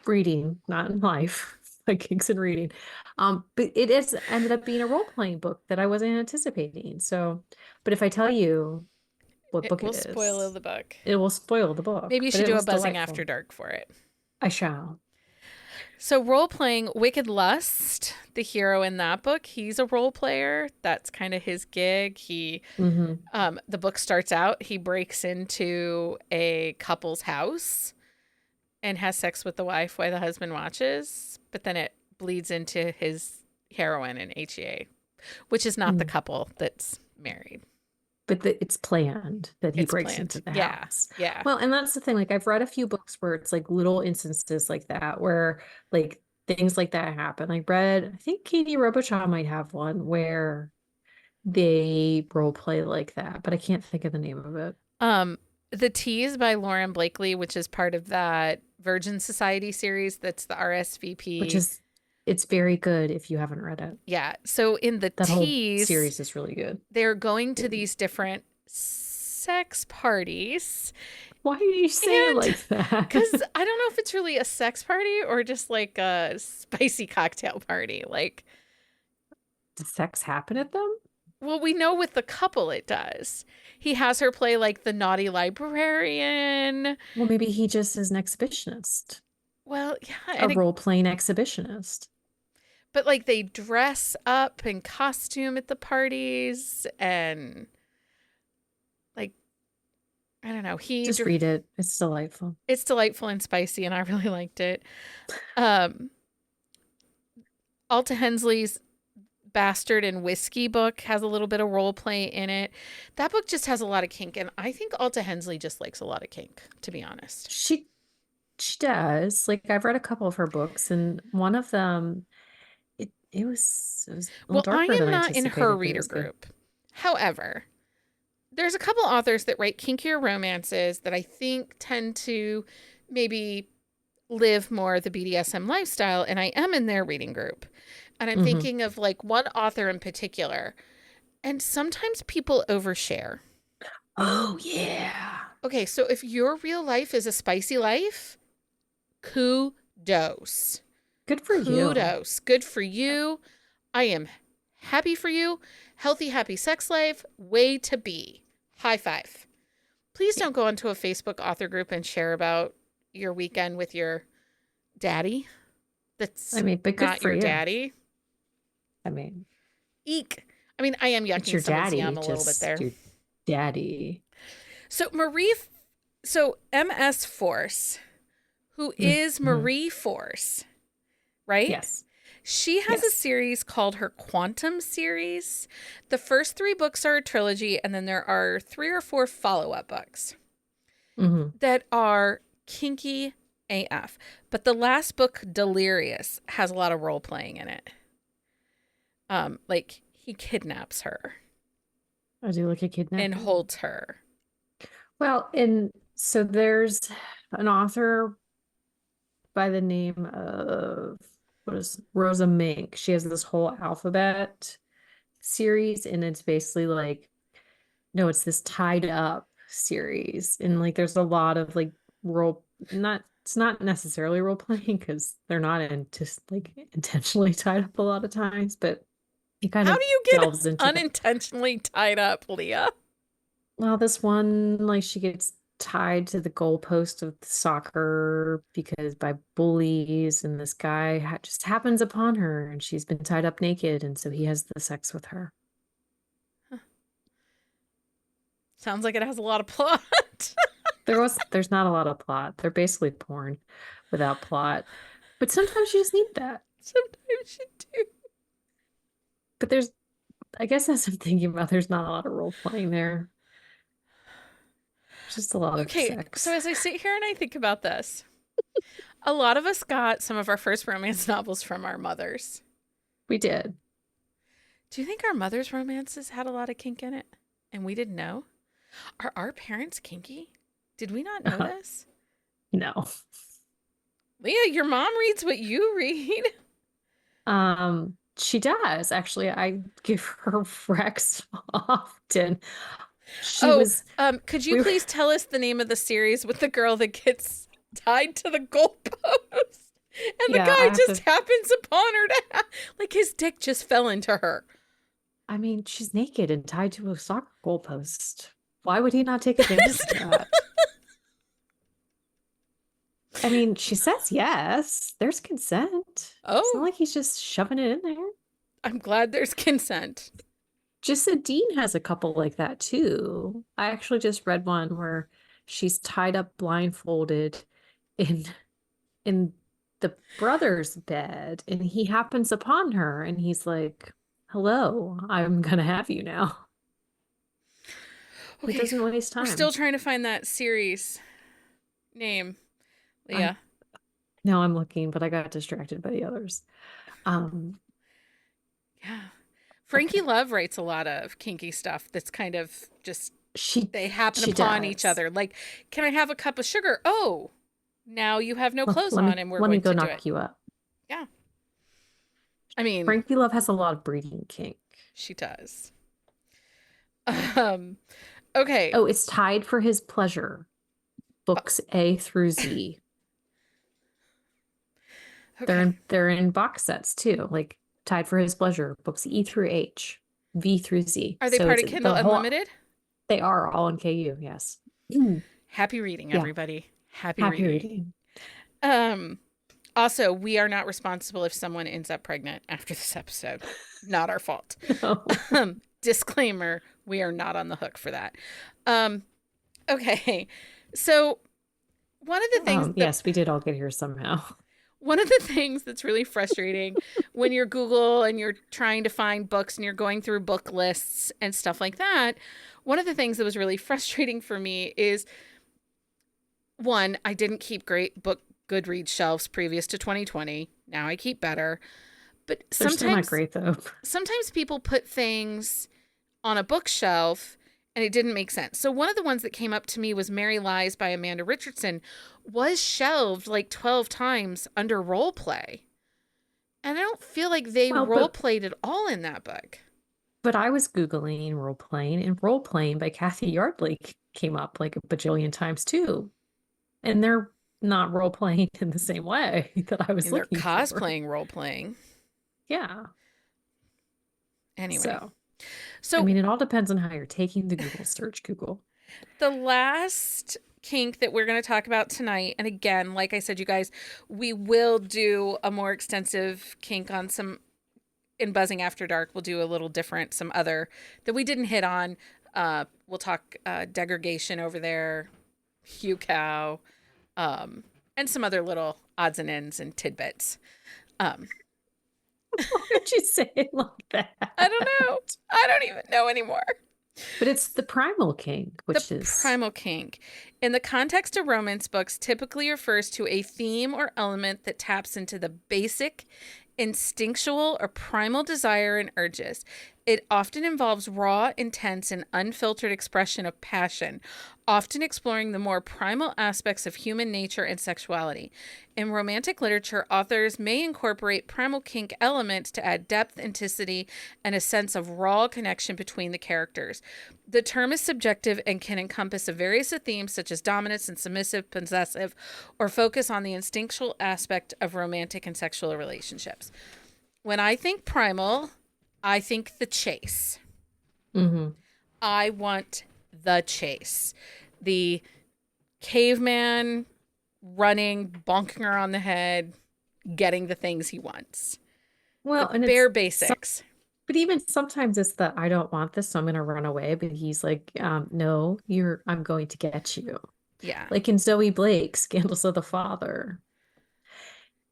Reading, not in life, like kinks and reading. But it is ended up being a role-playing book that I wasn't anticipating. So, but if I tell you what It book will it spoil is, the book. it will spoil the Maybe book, you but should it do a was buzzing after delightful. dark for it. I shall. So, role playing Wicked Lust, the hero in that book, he's a role player. That's kind of his gig. Hmm. The book starts out, he breaks into a couple's house and has sex with the wife while the husband watches, but then it bleeds into his heroine and HEA, which is not the couple that's married. But it's planned that he It's breaks into planned. the Yeah. house. Yeah. Well, and that's the thing. Like I've read a few books where it's like little instances like that where like things like that happen. I think Katie Robichaud might have one where they role play like that, but I can't think of the name of it. Um, The Tease by Lauren Blakely, which is part of that Virgin Society series that's the Which RSVP. is it's very good if you haven't read it. Yeah. So in The That whole Tease, series is really good. they're going to these different sex parties. Why do you say it And like that? because I don't know if it's really a sex party or just like a spicy cocktail party. Like, Does sex happen at them? well, we know with the couple it does. He has her play like the naughty librarian. Well, maybe he just is an exhibitionist, Well, yeah. a And it, role-playing exhibitionist. but like they dress up in costume at the parties and like, I don't know. Just read it. It's delightful. It's delightful and spicy, and I really liked it. Um, Alta Hensley's Bastard and Whiskey book has a little bit of role play in it. That book just has a lot of kink, and I think Alta Hensley just likes a lot of kink, to be honest. She does. Like I've read a couple of her books, and one of them it was a little Well, I darker than am I not in her anticipated, but it reader was good. group. However, there's a couple authors that write kinkier romances that I think tend to maybe live more the BDSM lifestyle, and I am in their reading group. And I'm Hmm. thinking of like one author in particular, and sometimes people overshare. Oh yeah. Okay, so if your real life is a spicy life, kudos. Good for you. Kudos. Good for you. I am happy for you. Healthy, happy sex life. Way to be. High five. Please don't go into a Facebook author group and share about your weekend with your daddy. That's I mean, but good not for your you. daddy. I mean, Eek. I mean, I am it's yucking your someone's daddy, yum a little bit just there. your daddy. So MS Force, who is Hmm. Marie Force, right? Yes. She has a Yes. series called her Quantum series. The first three books are a trilogy, and then there are 3 or 4 follow-up books Hmm. that are kinky AF. But the last book, Delirious, has a lot of role playing in it. Like he kidnaps her I do like a and kidnapping. holds her. Well, and so there's an author by the name of what is Rosa Mink. She has this whole alphabet series, and it's basically like no, it's this tied up series, and like there's a lot of like role, not it's not necessarily role playing because they're not just like intentionally tied up a lot of times, but it kind How of do you get delves into the. unintentionally tied up, Leah? Well, this one, like, she gets tied to the goalpost of the soccer because by bullies, and this guy just happens upon her, and she's been tied up naked, and so he has the sex with her. Sounds like it has a lot of plot. There's not a lot of plot. They're basically porn without plot, but sometimes you just need that. Sometimes you do. But I guess as I'm thinking about, there's not a lot of role playing there. Just a lot of Okay, so sex. as I sit here and I think about this, a lot of us got some of our first romance novels from our mothers. We did. Do you think our mothers' romances had a lot of kink in it and we didn't know? Are our parents kinky? Did we not know this? No. Leah, your mom reads what you read. She does actually. I give her Rex often. Could you please tell us the name of the series with the girl that gets tied to the goalpost? And the guy just happens upon her like his dick just fell into her. I mean, she's naked and tied to a soccer goalpost. Why would he not take advantage of that? I mean, she says yes. There's consent. Oh. It's not like he's just shoving it in there. I'm glad there's consent. Dean has a couple like that too. I actually just read one where she's tied up blindfolded in the brother's bed, and he happens upon her, and he's like, "Hello, I'm gonna have you now." Okay, he doesn't waste time. We're still trying to find that series name, Leah. No, I'm looking, but I got distracted by the others. Yeah. Frankie Love writes a lot of kinky stuff that's kind of just they happen upon each other. Like, can I have a cup of sugar? Oh, now you have no clothes on and we're going to do it. Let me go knock you up. Yeah. I mean, Frankie Love has a lot of breeding kink. She does. Okay. Oh, it's tied for his pleasure. Books A through Z. Okay. They're in box sets too, like tied for his pleasure. Books E through H, V through Z. Are they part of Kindle Unlimited? They are all in KU. Yes. Happy reading, everybody. Happy reading. Also, we are not responsible if someone ends up pregnant after this episode. Not our fault. No. Disclaimer: we are not on the hook for that. Okay, so one of the things. Yes, we did all get here somehow. One of the things that's really frustrating when you're Google and you're trying to find books and you're going through book lists and stuff like that, one of the things that was really frustrating for me is, one, I didn't keep great book Goodreads shelves previous to 2020. Now I keep better. But they're still not great, though. Sometimes people put things on a bookshelf and it didn't make sense. So one of the ones that came up to me was Mary Lies by Amanda Richardson, was shelved like 12 times under role play. And I don't feel like they role played at all in that book. But I was Googling role playing, and role playing by Kathy Yardley came up like a bajillion times too. And they're not role playing in the same way that I was looking for. They're cosplaying role playing. Yeah. Anyway. So I mean, it all depends on how you're taking the Google search, Google. The last kink that we're going to talk about tonight, and again, like I said, you guys, we will do a more extensive kink on some in Buzzing After Dark. We'll do a little different, some other that we didn't hit on. We'll talk degradation over there, Hugh Cow, and some other little odds and ends and tidbits. Why would you say it like that? I don't know. I don't even know anymore. But it's the primal kink, primal kink. In the context of romance books, typically refers to a theme or element that taps into the basic, instinctual, or primal desire and urges. It often involves raw, intense, and unfiltered expression of passion, often exploring the more primal aspects of human nature and sexuality. In romantic literature, authors may incorporate primal kink elements to add depth, intensity, and a sense of raw connection between the characters. The term is subjective and can encompass a various of themes such as dominance and submissive, possessive, or focus on the instinctual aspect of romantic and sexual relationships. When I think primal, I think the chase. Mm-hmm. I want the chase. The caveman running, bonking her on the head, getting the things he wants. Well, The and bare it's basics. but even sometimes it's the I don't want this, so I'm gonna run away. But he's like, no, I'm going to get you. Yeah. Like in Zoe Blake, Scandals of the Father.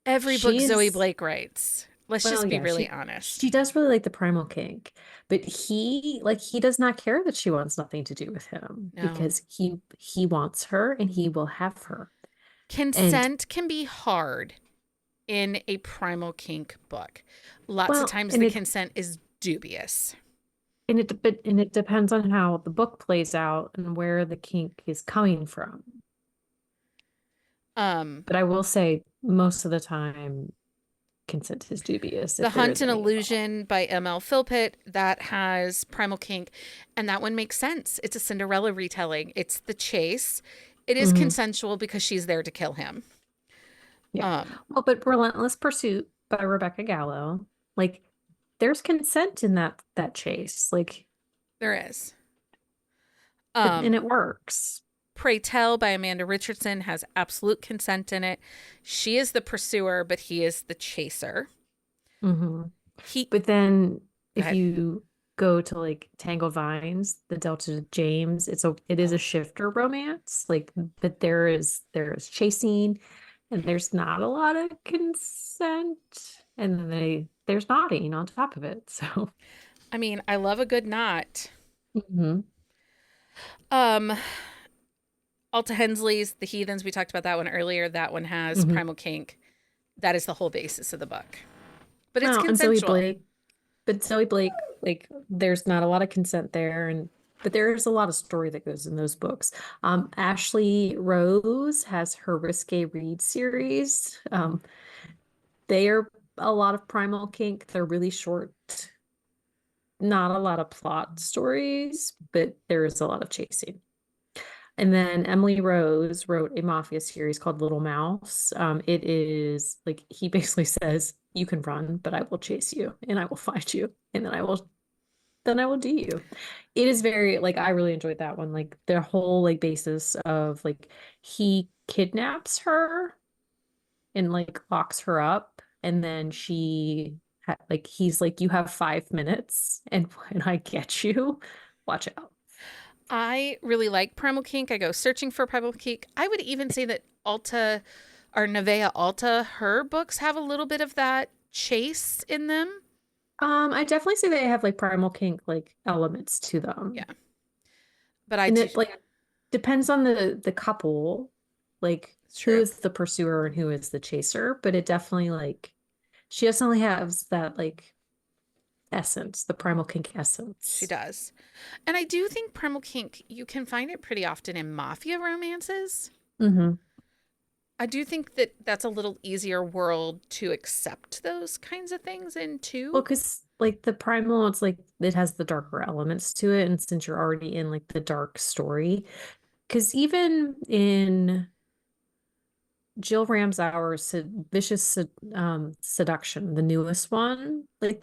Every book She Zoe is, Blake writes. Let's well, just be yeah, really she honest. does really like the primal kink, but he does not care that she wants nothing to do with him No. because he wants her and he will have her. And Consent can be hard in a primal kink book. Lots of well, times the consent is dubious. and it depends on how the book plays out and where the kink is coming from. Um, But I will say most of the time consent is dubious The if there Hunt is and any involved. Illusion by M.L. Philpott, that has primal kink, and that one makes sense. It's a Cinderella retelling. It's the chase. It is Hmm. consensual because she's there to kill him. Yeah. Um, Well, but Relentless Pursuit by Rebecca Gallo, like there's consent in that chase. Like there is. and Um, it works. Pray Tell by Amanda Richardson has absolute consent in it. She is the pursuer, but he is the chaser. Hmm. He, But then go if ahead. you go to like Tangled Vines, the Delta James, it is a Oh, shifter romance. Like, but there is chasing and there's not a lot of consent. And then there's nodding on top of it. So I mean, I love a good knot. mhm. Um, Alta Hensley's The Heathens, we talked about that one earlier. That one has Mhm. primal kink. That is the whole basis of the book. But it's Well, consensual. But Zoe Blake, like there's not a lot of consent there and but there's a lot of story that goes in those books. Ashley Rose has her Risque Read series. They are a lot of primal kink. They're really short, not a lot of plot stories, but there is a lot of chasing. And then Emily Rose wrote a mafia series called Little Mouse. It is like he basically says, "You can run, but I will chase you, and I will find you, and then I will do you." It is very like I really enjoyed that one. Like the whole like basis of like he kidnaps her and like locks her up, and then like he's like, "You have 5 minutes, and when I get you, watch out." I really like primal kink. I go searching for primal kink. I would even say that Alta or Nevaeh Alta, her books have a little bit of that chase in them. I definitely say they have like primal kink like elements to them. Yeah. But I And do, it like depends on the couple, like it's who true. is the pursuer and who is the chaser, but it definitely like she definitely has that like essence, the primal kink She essence. does. And I do think primal kink, you can find it pretty often in mafia romances. Hmm. I do think that that's a little easier world to accept those kinds of things in Well, too. because like the primal, it's like it has the darker elements to it, and since you're already in like the dark story, because even in Jill Ramsauer's Seduction, the newest one, like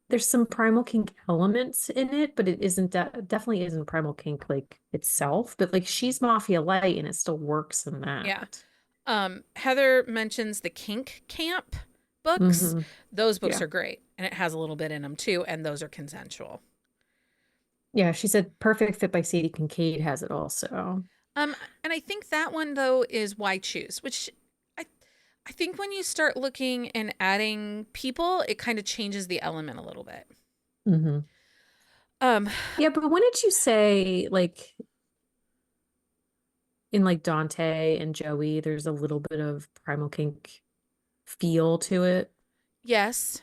there's some primal kink elements in it, but it isn't definitely isn't primal kink like itself. But like she's Mafia Light, and it still works in Yeah. that. Heather mentions the Kink Camp books. Hmm. Those books Yeah, are great, and it has a little bit in them too, and those are consensual. yeah. She said Perfect Fit by Sadie Kincaid has it also. And I think that one though is Why Choose, which I I think when you start looking and adding people, it kind of changes the element a little bit. Hmm. Um, Yeah, but when did you say like in like Dante and Joey, there's a little bit of primal kink feel to it? yes,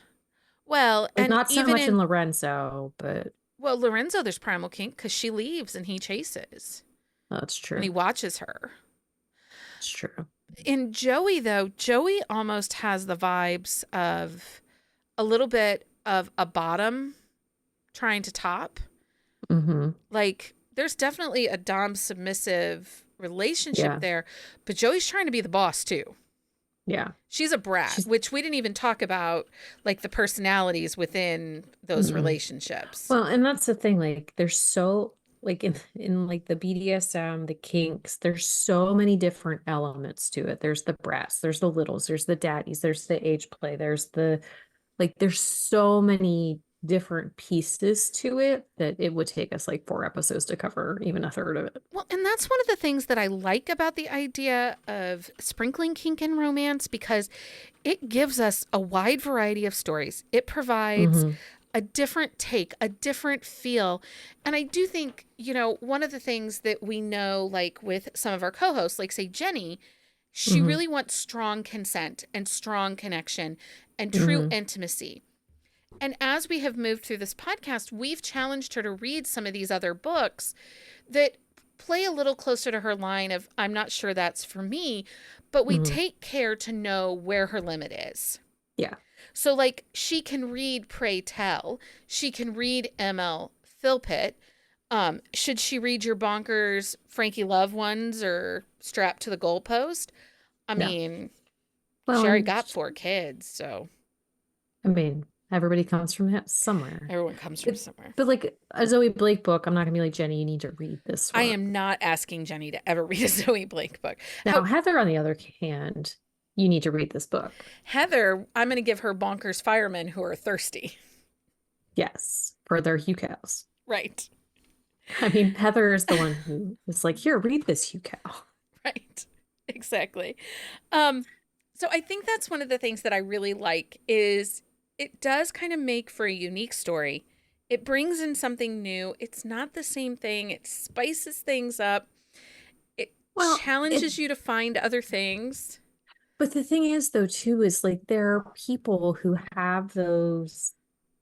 Well, Like and not so even much in in, Lorenzo, but well, Lorenzo, there's primal kink because she leaves and he chases that's and he true. watches her. It's true. In Joey, though, Joey almost has the vibes of a little bit of a bottom trying to top. Mm-hmm. Like, there's definitely a dom submissive relationship Yeah. there, but Joey's trying to be the boss too. Yeah. She's a brat, She's which we didn't even talk about, like the personalities within those mm-mm. relationships. Well, and that's the thing, like there's so like in like the BDSM, the kinks, there's so many different elements to it. There's the brats, there's the littles, there's the daddies, there's the age play, there's the like there's so many different pieces to it that it would take us like 4 episodes to cover even a third of it. Well, and that's one of the things that I like about the idea of sprinkling kink and romance because it gives us a wide variety of stories. It provides Mm-hmm. a different take, a different feel. And I do think, one of the things that we know, like with some of our co hosts, like say Jenny, she Mm-hmm. really wants strong consent and strong connection and true Mm-hmm. intimacy. And as we have moved through this podcast, we've challenged her to read some of these other books that play a little closer to her line of, I'm not sure that's for me, but we Mm-hmm. take care to know where her limit is. Yeah. So, like, she can read Pray Tell, she can read ML Philpott. Should she read your bonkers Frankie Love ones or Strapped to the Goalpost? I No. mean, Well, she already and got 4 kids, so I mean, everybody comes from somewhere. everyone comes from But, somewhere. but like a Zoe Blake book, I'm not gonna be like, Jenny, you need to read this I one. am not asking Jenny to ever read a Zoe Blake book. Now, Heather, on the other hand, you need to read this book. Heather, I'm going to give her bonkers firemen who are thirsty. Yes, for their Hugh cows. Right. I mean, Heather is the one who was like, here, read this Hugh cow. Right. Exactly. Um, so I think that's one of the things that I really like is it does kind of make for a unique story. It brings in something new. It's not the same thing. It spices things up. It Well, challenges you to find other things. but the thing is, though, too, is like there are people who have those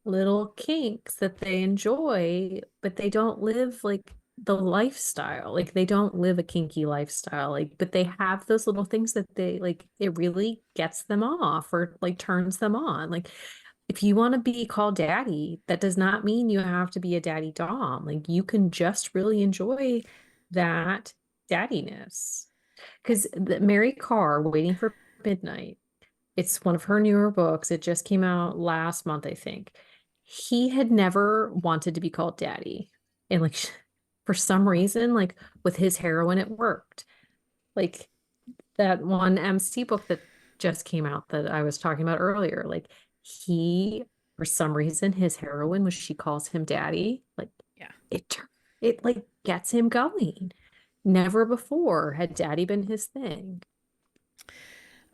little kinks that they enjoy, but they don't live like the lifestyle. Like they don't live a kinky lifestyle. Like, but they have those little things that they like, it really gets them off or like turns them on. Like, if you want to be called daddy, that does not mean you have to be a daddy dom. Like, you can just really enjoy that daddiness. Because Mary Carr, Waiting for Midnight, it's one of her newer books. It just came out last month, I think. He had never wanted to be called daddy. And like for some reason, like with his heroine, it worked. Like that one MC book that just came out that I was talking about earlier, like he, for some reason, his heroine, when she calls him daddy, like Yeah. it it like gets him going. Never before had daddy been his thing.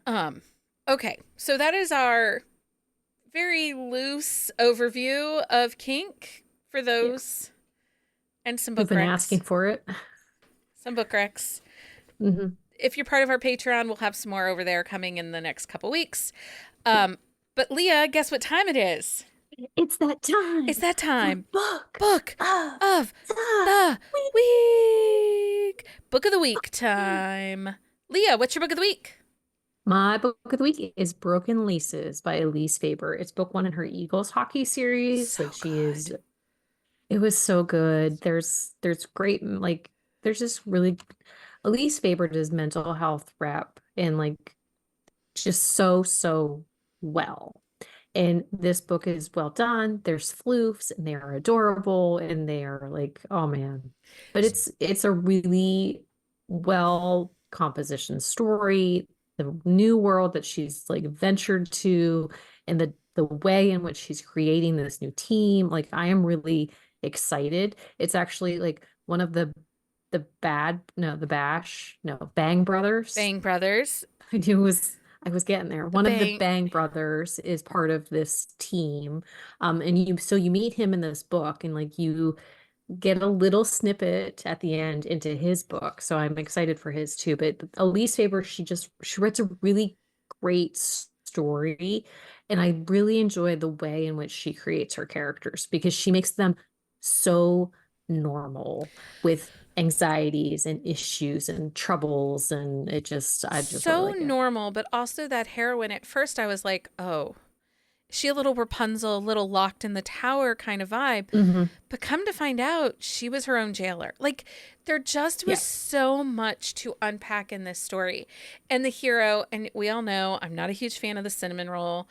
Um, okay. So that is our very loose overview of kink for Yeah. those and some You've book been recs. asking for it. Some book recs. Hmm. If you're part of our Patreon, we'll have some more over there coming in the next couple weeks. But Leah, guess what time it is? It's that It's time that for time. book Book of of the the week. week. Book of the week time. Leah, what's your book of the week? My book of the week is Broken Laces by Elise Faber. It's book one in her Eagles hockey series. So Like she is, good. it was so good. There's great like there's just really Elise Faber does mental health rep and like just so well. And this book is well done. There's floofs and they are adorable and they are like, oh man. But it's a really well composition story. The new world that she's like ventured to and the way in which she's creating this new team. Like I am really excited. It's actually like one of the bad no the bash no Bang Brothers. Bang Brothers. I was getting there. The One of the Bang. Bang brothers is part of this team. And you meet him in this book and like you get a little snippet at the end into his book. So I'm excited for his too. But Elise Faber, she writes a really great story. And I really enjoy the way in which she creates her characters because she makes them so normal with anxieties and issues and troubles. And I just really So like it. normal, but also that heroine. At first, I was like, oh, is she a little Rapunzel, a little locked in the tower kind of vibe. Hmm. But come to find out, she was her own jailer. Like, there just was Yeah. so much to unpack in this story. And the hero, and we all know I'm not a huge fan of the cinnamon roll.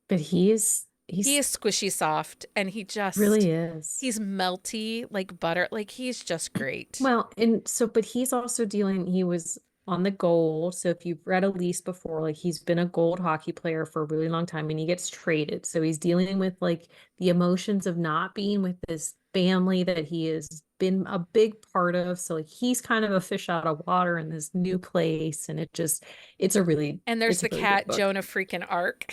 But He he's is squishy soft, and really is. he's melty like butter. Like, he's just great. Well, and so, but he's also he was on the gold. So if you've read Elise before, like he's been a gold hockey player for a really long time and he gets traded. So he's dealing with like the emotions of not being with this family that he has been a big part of. So like he's kind of a fish out of water in this new place. And And there's it's a the really good cat, book. Jonah freaking Arc.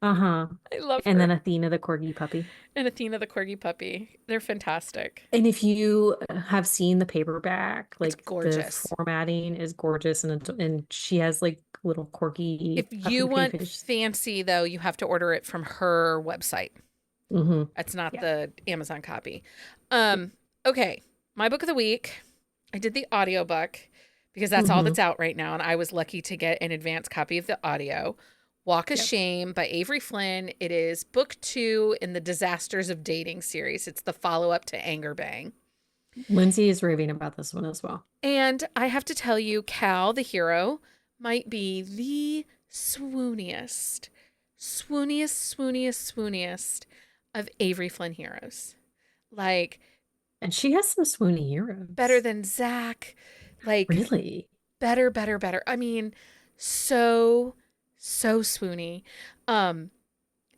Uh-huh. I love And then her. Athena, the corgi puppy. And Athena, the corgi puppy. They're fantastic. And if you have seen the paperback, It's like the gorgeous. formatting is gorgeous, and she has like little If quirky you puppy want fish. fancy, though, you have to order it from her website. Hmm. That's not Yeah. the Amazon copy. Okay. My book of the week. I did the audiobook because that's all Hmm. that's out right now. And I was lucky to get an advance copy of the audio. Walk of Yep. Shame by Avery Flynn. It is book 2 in the Disasters of Dating series. It's the follow up to Anger Bang. Lindsay is raving about this one as well. And I have to tell you, Cal, the hero, might be the swooniest of Avery Flynn heroes. Like, And she has some swoony better heroes. than Zach. Like, Really? better. I mean, so swoony. Um,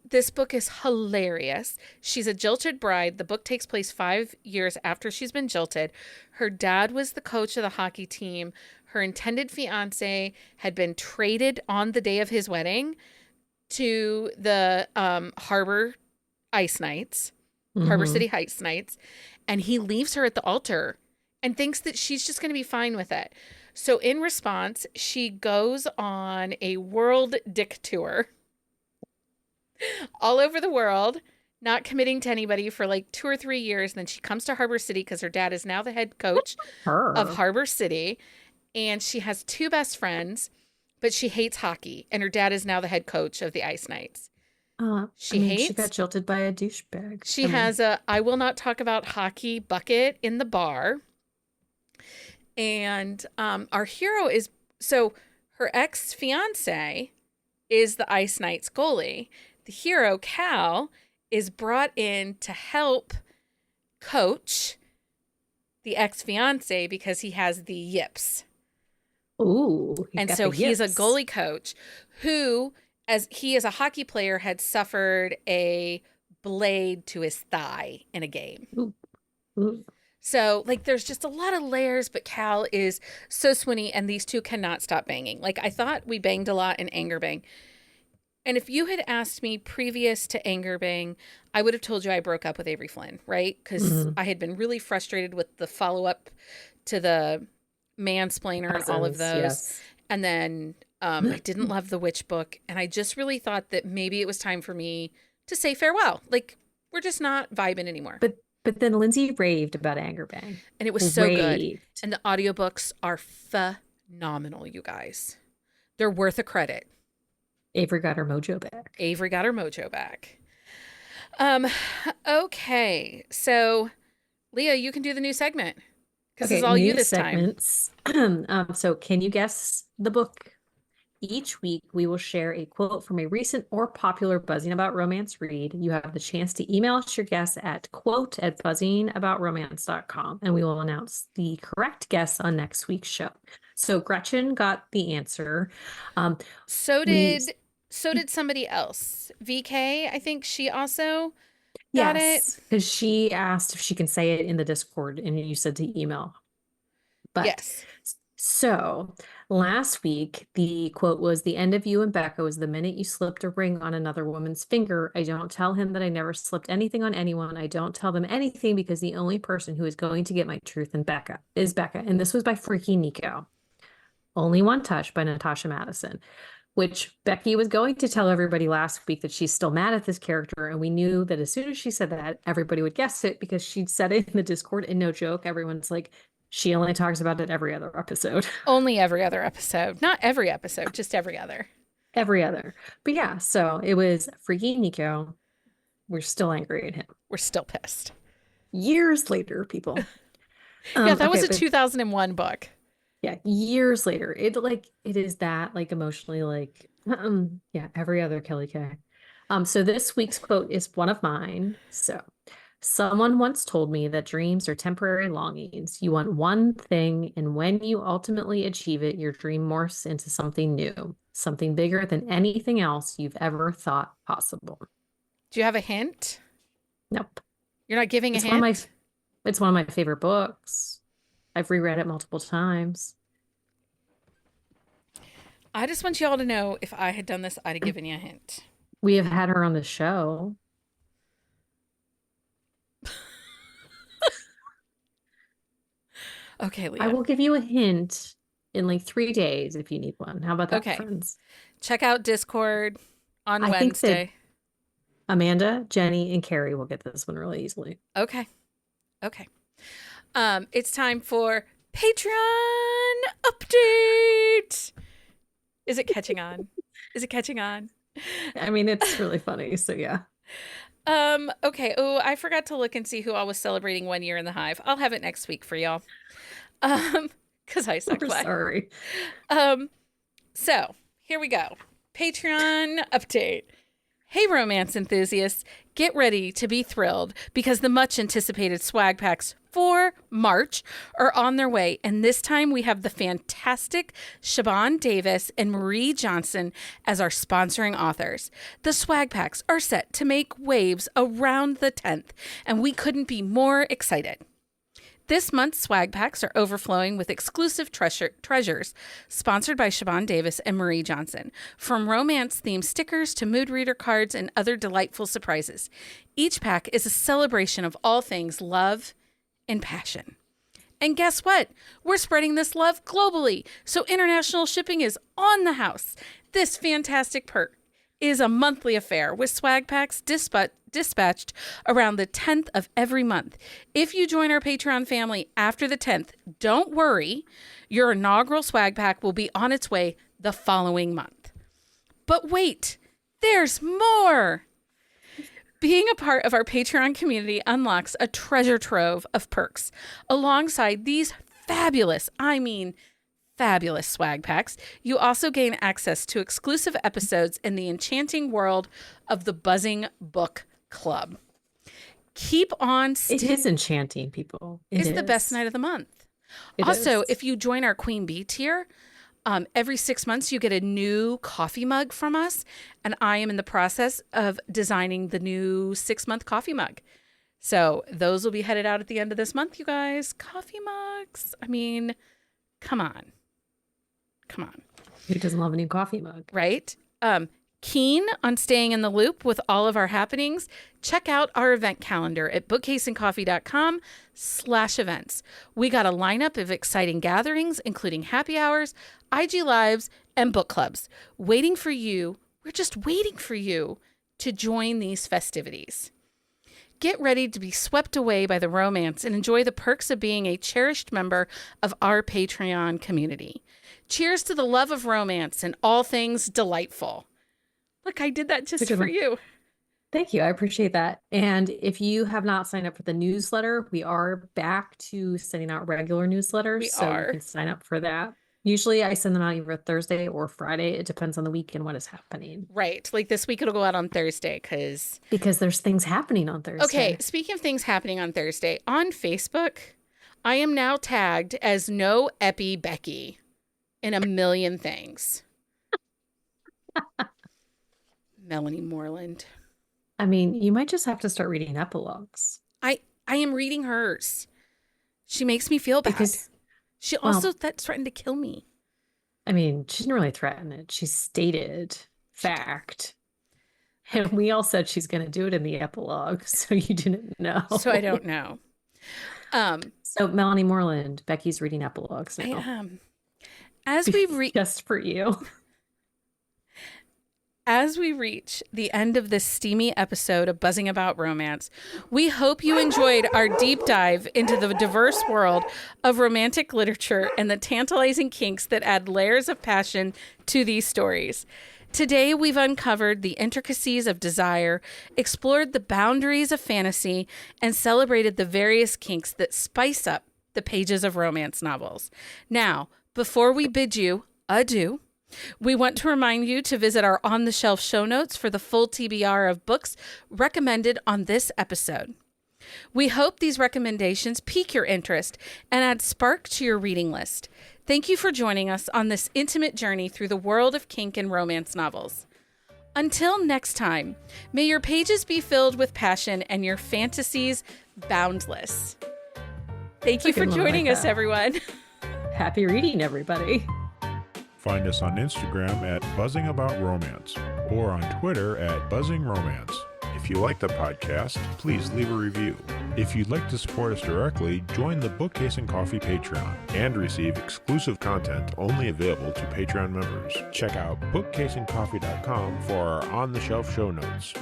this book is hilarious. She's a jilted bride. The book takes place 5 years after she's been jilted. Her dad was the coach of the hockey team. Her intended fiance had been traded on the day of his wedding to the Harbor Ice Knights, Harbor Hmm. City Ice Knights, and he leaves her at the altar and thinks that she's just going to be fine with it. So in response, she goes on a world dick tour all over the world, not committing to anybody for like 2 or 3 years. And then she comes to Harbor City because her dad is now the head coach of Her. Harbor City. And she has two best friends, but she hates hockey. And her dad is now the head coach of the Ice Knights. I She mean, she got hates, jilted by a douchebag. she I mean, has a I will not talk about hockey bucket in the bar. And our hero is, so her ex fiance is the Ice Knights goalie. The hero, Cal, is brought in to help coach the ex fiance because he has the yips. ooh, he's And got the so he's a yips. goalie coach who, as he is a hockey player, had suffered a blade to his thigh in a game. Ooh, ooh. So, like, there's just a lot of layers, but Cal is so swinny, and these two cannot stop banging. Like, I thought we banged a lot in Anger Bang. And if you had asked me previous to Anger Bang, I would have told you I broke up with Avery Flynn, right? Because Mhm. I had been really frustrated with the follow up to the Mansplainer and all of Cousins, those. yes. And then I didn't love the witch book. And I just really thought that maybe it was time for me to say farewell. Like, we're just not vibing anymore. But then Lindsay raved about Anger Bang. And it was so good. Raved. And the audiobooks are phenomenal, you guys. They're worth a credit. Avery got her mojo back. Avery got her mojo back. Um, okay. So, Leah, you can do the new segment because Okay, it's all you new this time. segments. So can you guess the book? Each week, we will share a quote from a recent or popular Buzzing About Romance read. You have the chance to email us your guess at quote@buzzingaboutromance.com, and we will announce the correct guess on next week's show. So Gretchen got the answer. So We, did somebody else. VK, I think she also got it. yes, because she asked if she can say it in the Discord, and you said to email. But Yes. so last week, the quote was, "The end of you and Becca was the minute you slipped a ring on another woman's finger. I don't tell him that I never slipped anything on anyone. I don't tell them anything because the only person who is going to get my truth in Becca is Becca." And this was by Freaky Nico. Only One Touch by Natasha Madison. which Becky was going to tell everybody last week that she's still mad at this character. And we knew that as soon as she said that, everybody would guess it because she'd said it in the Discord. And no joke, everyone's like, she only talks about it every other episode. Only every other episode. Not every episode, just every other. Every other. But yeah, so it was Freaky Nico. We're still angry at him. We're still pissed. Years later, people. Yeah, that was a 2001 book. Yeah, years later. It is that like emotionally like yeah, every other Kelly K. So this week's quote is one of mine. So someone once told me that dreams are temporary longings. You want one thing, and when you ultimately achieve it, your dream morphs into something new, something bigger than anything else you've ever thought possible. Do you have a hint? Nope. You're not giving a hint? It's one of my favorite books. I've reread it multiple times. I just want you all to know if I had done this, I'd have given you a hint. We have had her on the show. Okay, Leah. I will give you a hint in like 3 days if you need one. How about that, Okay. friends? Check out Discord on I think that Wednesday. Amanda, Jenny, and Carrie will get this one really easily. Okay. It's time for Patreon update. Is it catching on? I mean, it's really funny, so yeah. Okay. Oh, I forgot to look and see who all was celebrating 1 year in the Hive. I'll have it next week for y'all. Because I suck. We're sorry. So here we go. Patreon update. Hey, romance enthusiasts, get ready to be thrilled because the much anticipated swag packs for March are on their way. And this time we have the fantastic Siobhan Davis and Marie Johnson as our sponsoring authors. The swag packs are set to make waves around the 10th, and we couldn't be more excited. This month's swag packs are overflowing with exclusive treasures sponsored by Siobhan Davis and Marie Johnson. From romance-themed stickers to mood reader cards and other delightful surprises. Each pack is a celebration of all things love and passion. And guess what? We're spreading this love globally, so international shipping is on the house. This fantastic perk is a monthly affair with swag packs dispatched around the 10th of every month. If you join our Patreon family after the 10th, don't worry, your inaugural swag pack will be on its way the following month. But wait, there's more! Being a part of our Patreon community unlocks a treasure trove of perks. Alongside these fabulous swag packs, you also gain access to exclusive episodes in the enchanting world of the Buzzing Book Club. Keep on. It is enchanting, people. It's the best night of the month. If you join our Queen Bee tier, every 6 months you get a new coffee mug from us, and I am in the process of designing the new 6-month coffee mug. So those will be headed out at the end of this month, you guys. Coffee mugs. I mean, come on. Who doesn't love a new coffee mug? Right? Keen on staying in the loop with all of our happenings, check out our event calendar at bookcaseandcoffee.com/events. We got a lineup of exciting gatherings, including happy hours, IG lives, and book clubs. Waiting for you. We're just waiting for you to join these festivities. Get ready to be swept away by the romance and enjoy the perks of being a cherished member of our Patreon community. Cheers to the love of romance and all things delightful. Look, I did that just for you. Thank you. I appreciate that. And if you have not signed up for the newsletter, we are back to sending out regular newsletters. You can sign up for that. Usually I send them out either Thursday or Friday. It depends on the week and what is happening. Right. Like this week it'll go out on Thursday because there's things happening on Thursday. Okay. Speaking of things happening on Thursday, on Facebook, I am now tagged as No Epi Becky in a million things. Melanie Moreland. I mean, you might just have to start reading epilogues. I am reading hers. She makes me feel bad. Because she also threatened to kill me. I mean, she didn't really threaten it. She stated fact. And we all said she's going to do it in the epilogue. So you didn't know. So I don't know. So Melanie Moreland, Becky's reading epilogues now. As we read just for you. As we reach the end of this steamy episode of Buzzing About Romance, we hope you enjoyed our deep dive into the diverse world of romantic literature and the tantalizing kinks that add layers of passion to these stories. Today, we've uncovered the intricacies of desire, explored the boundaries of fantasy, and celebrated the various kinks that spice up the pages of romance novels. Now, before we bid you adieu, we want to remind you to visit our on-the-shelf show notes for the full TBR of books recommended on this episode. We hope these recommendations pique your interest and add spark to your reading list. Thank you for joining us on this intimate journey through the world of kink and romance novels. Until next time, may your pages be filled with passion and your fantasies boundless. Thank you for joining us, everyone. Happy reading, everybody. Find us on Instagram at Buzzing About Romance or on Twitter at Buzzing Romance. If you like the podcast, please leave a review. If you'd like to support us directly, join the Bookcase and Coffee Patreon and receive exclusive content only available to Patreon members. Check out bookcaseandcoffee.com for our on-the-shelf show notes.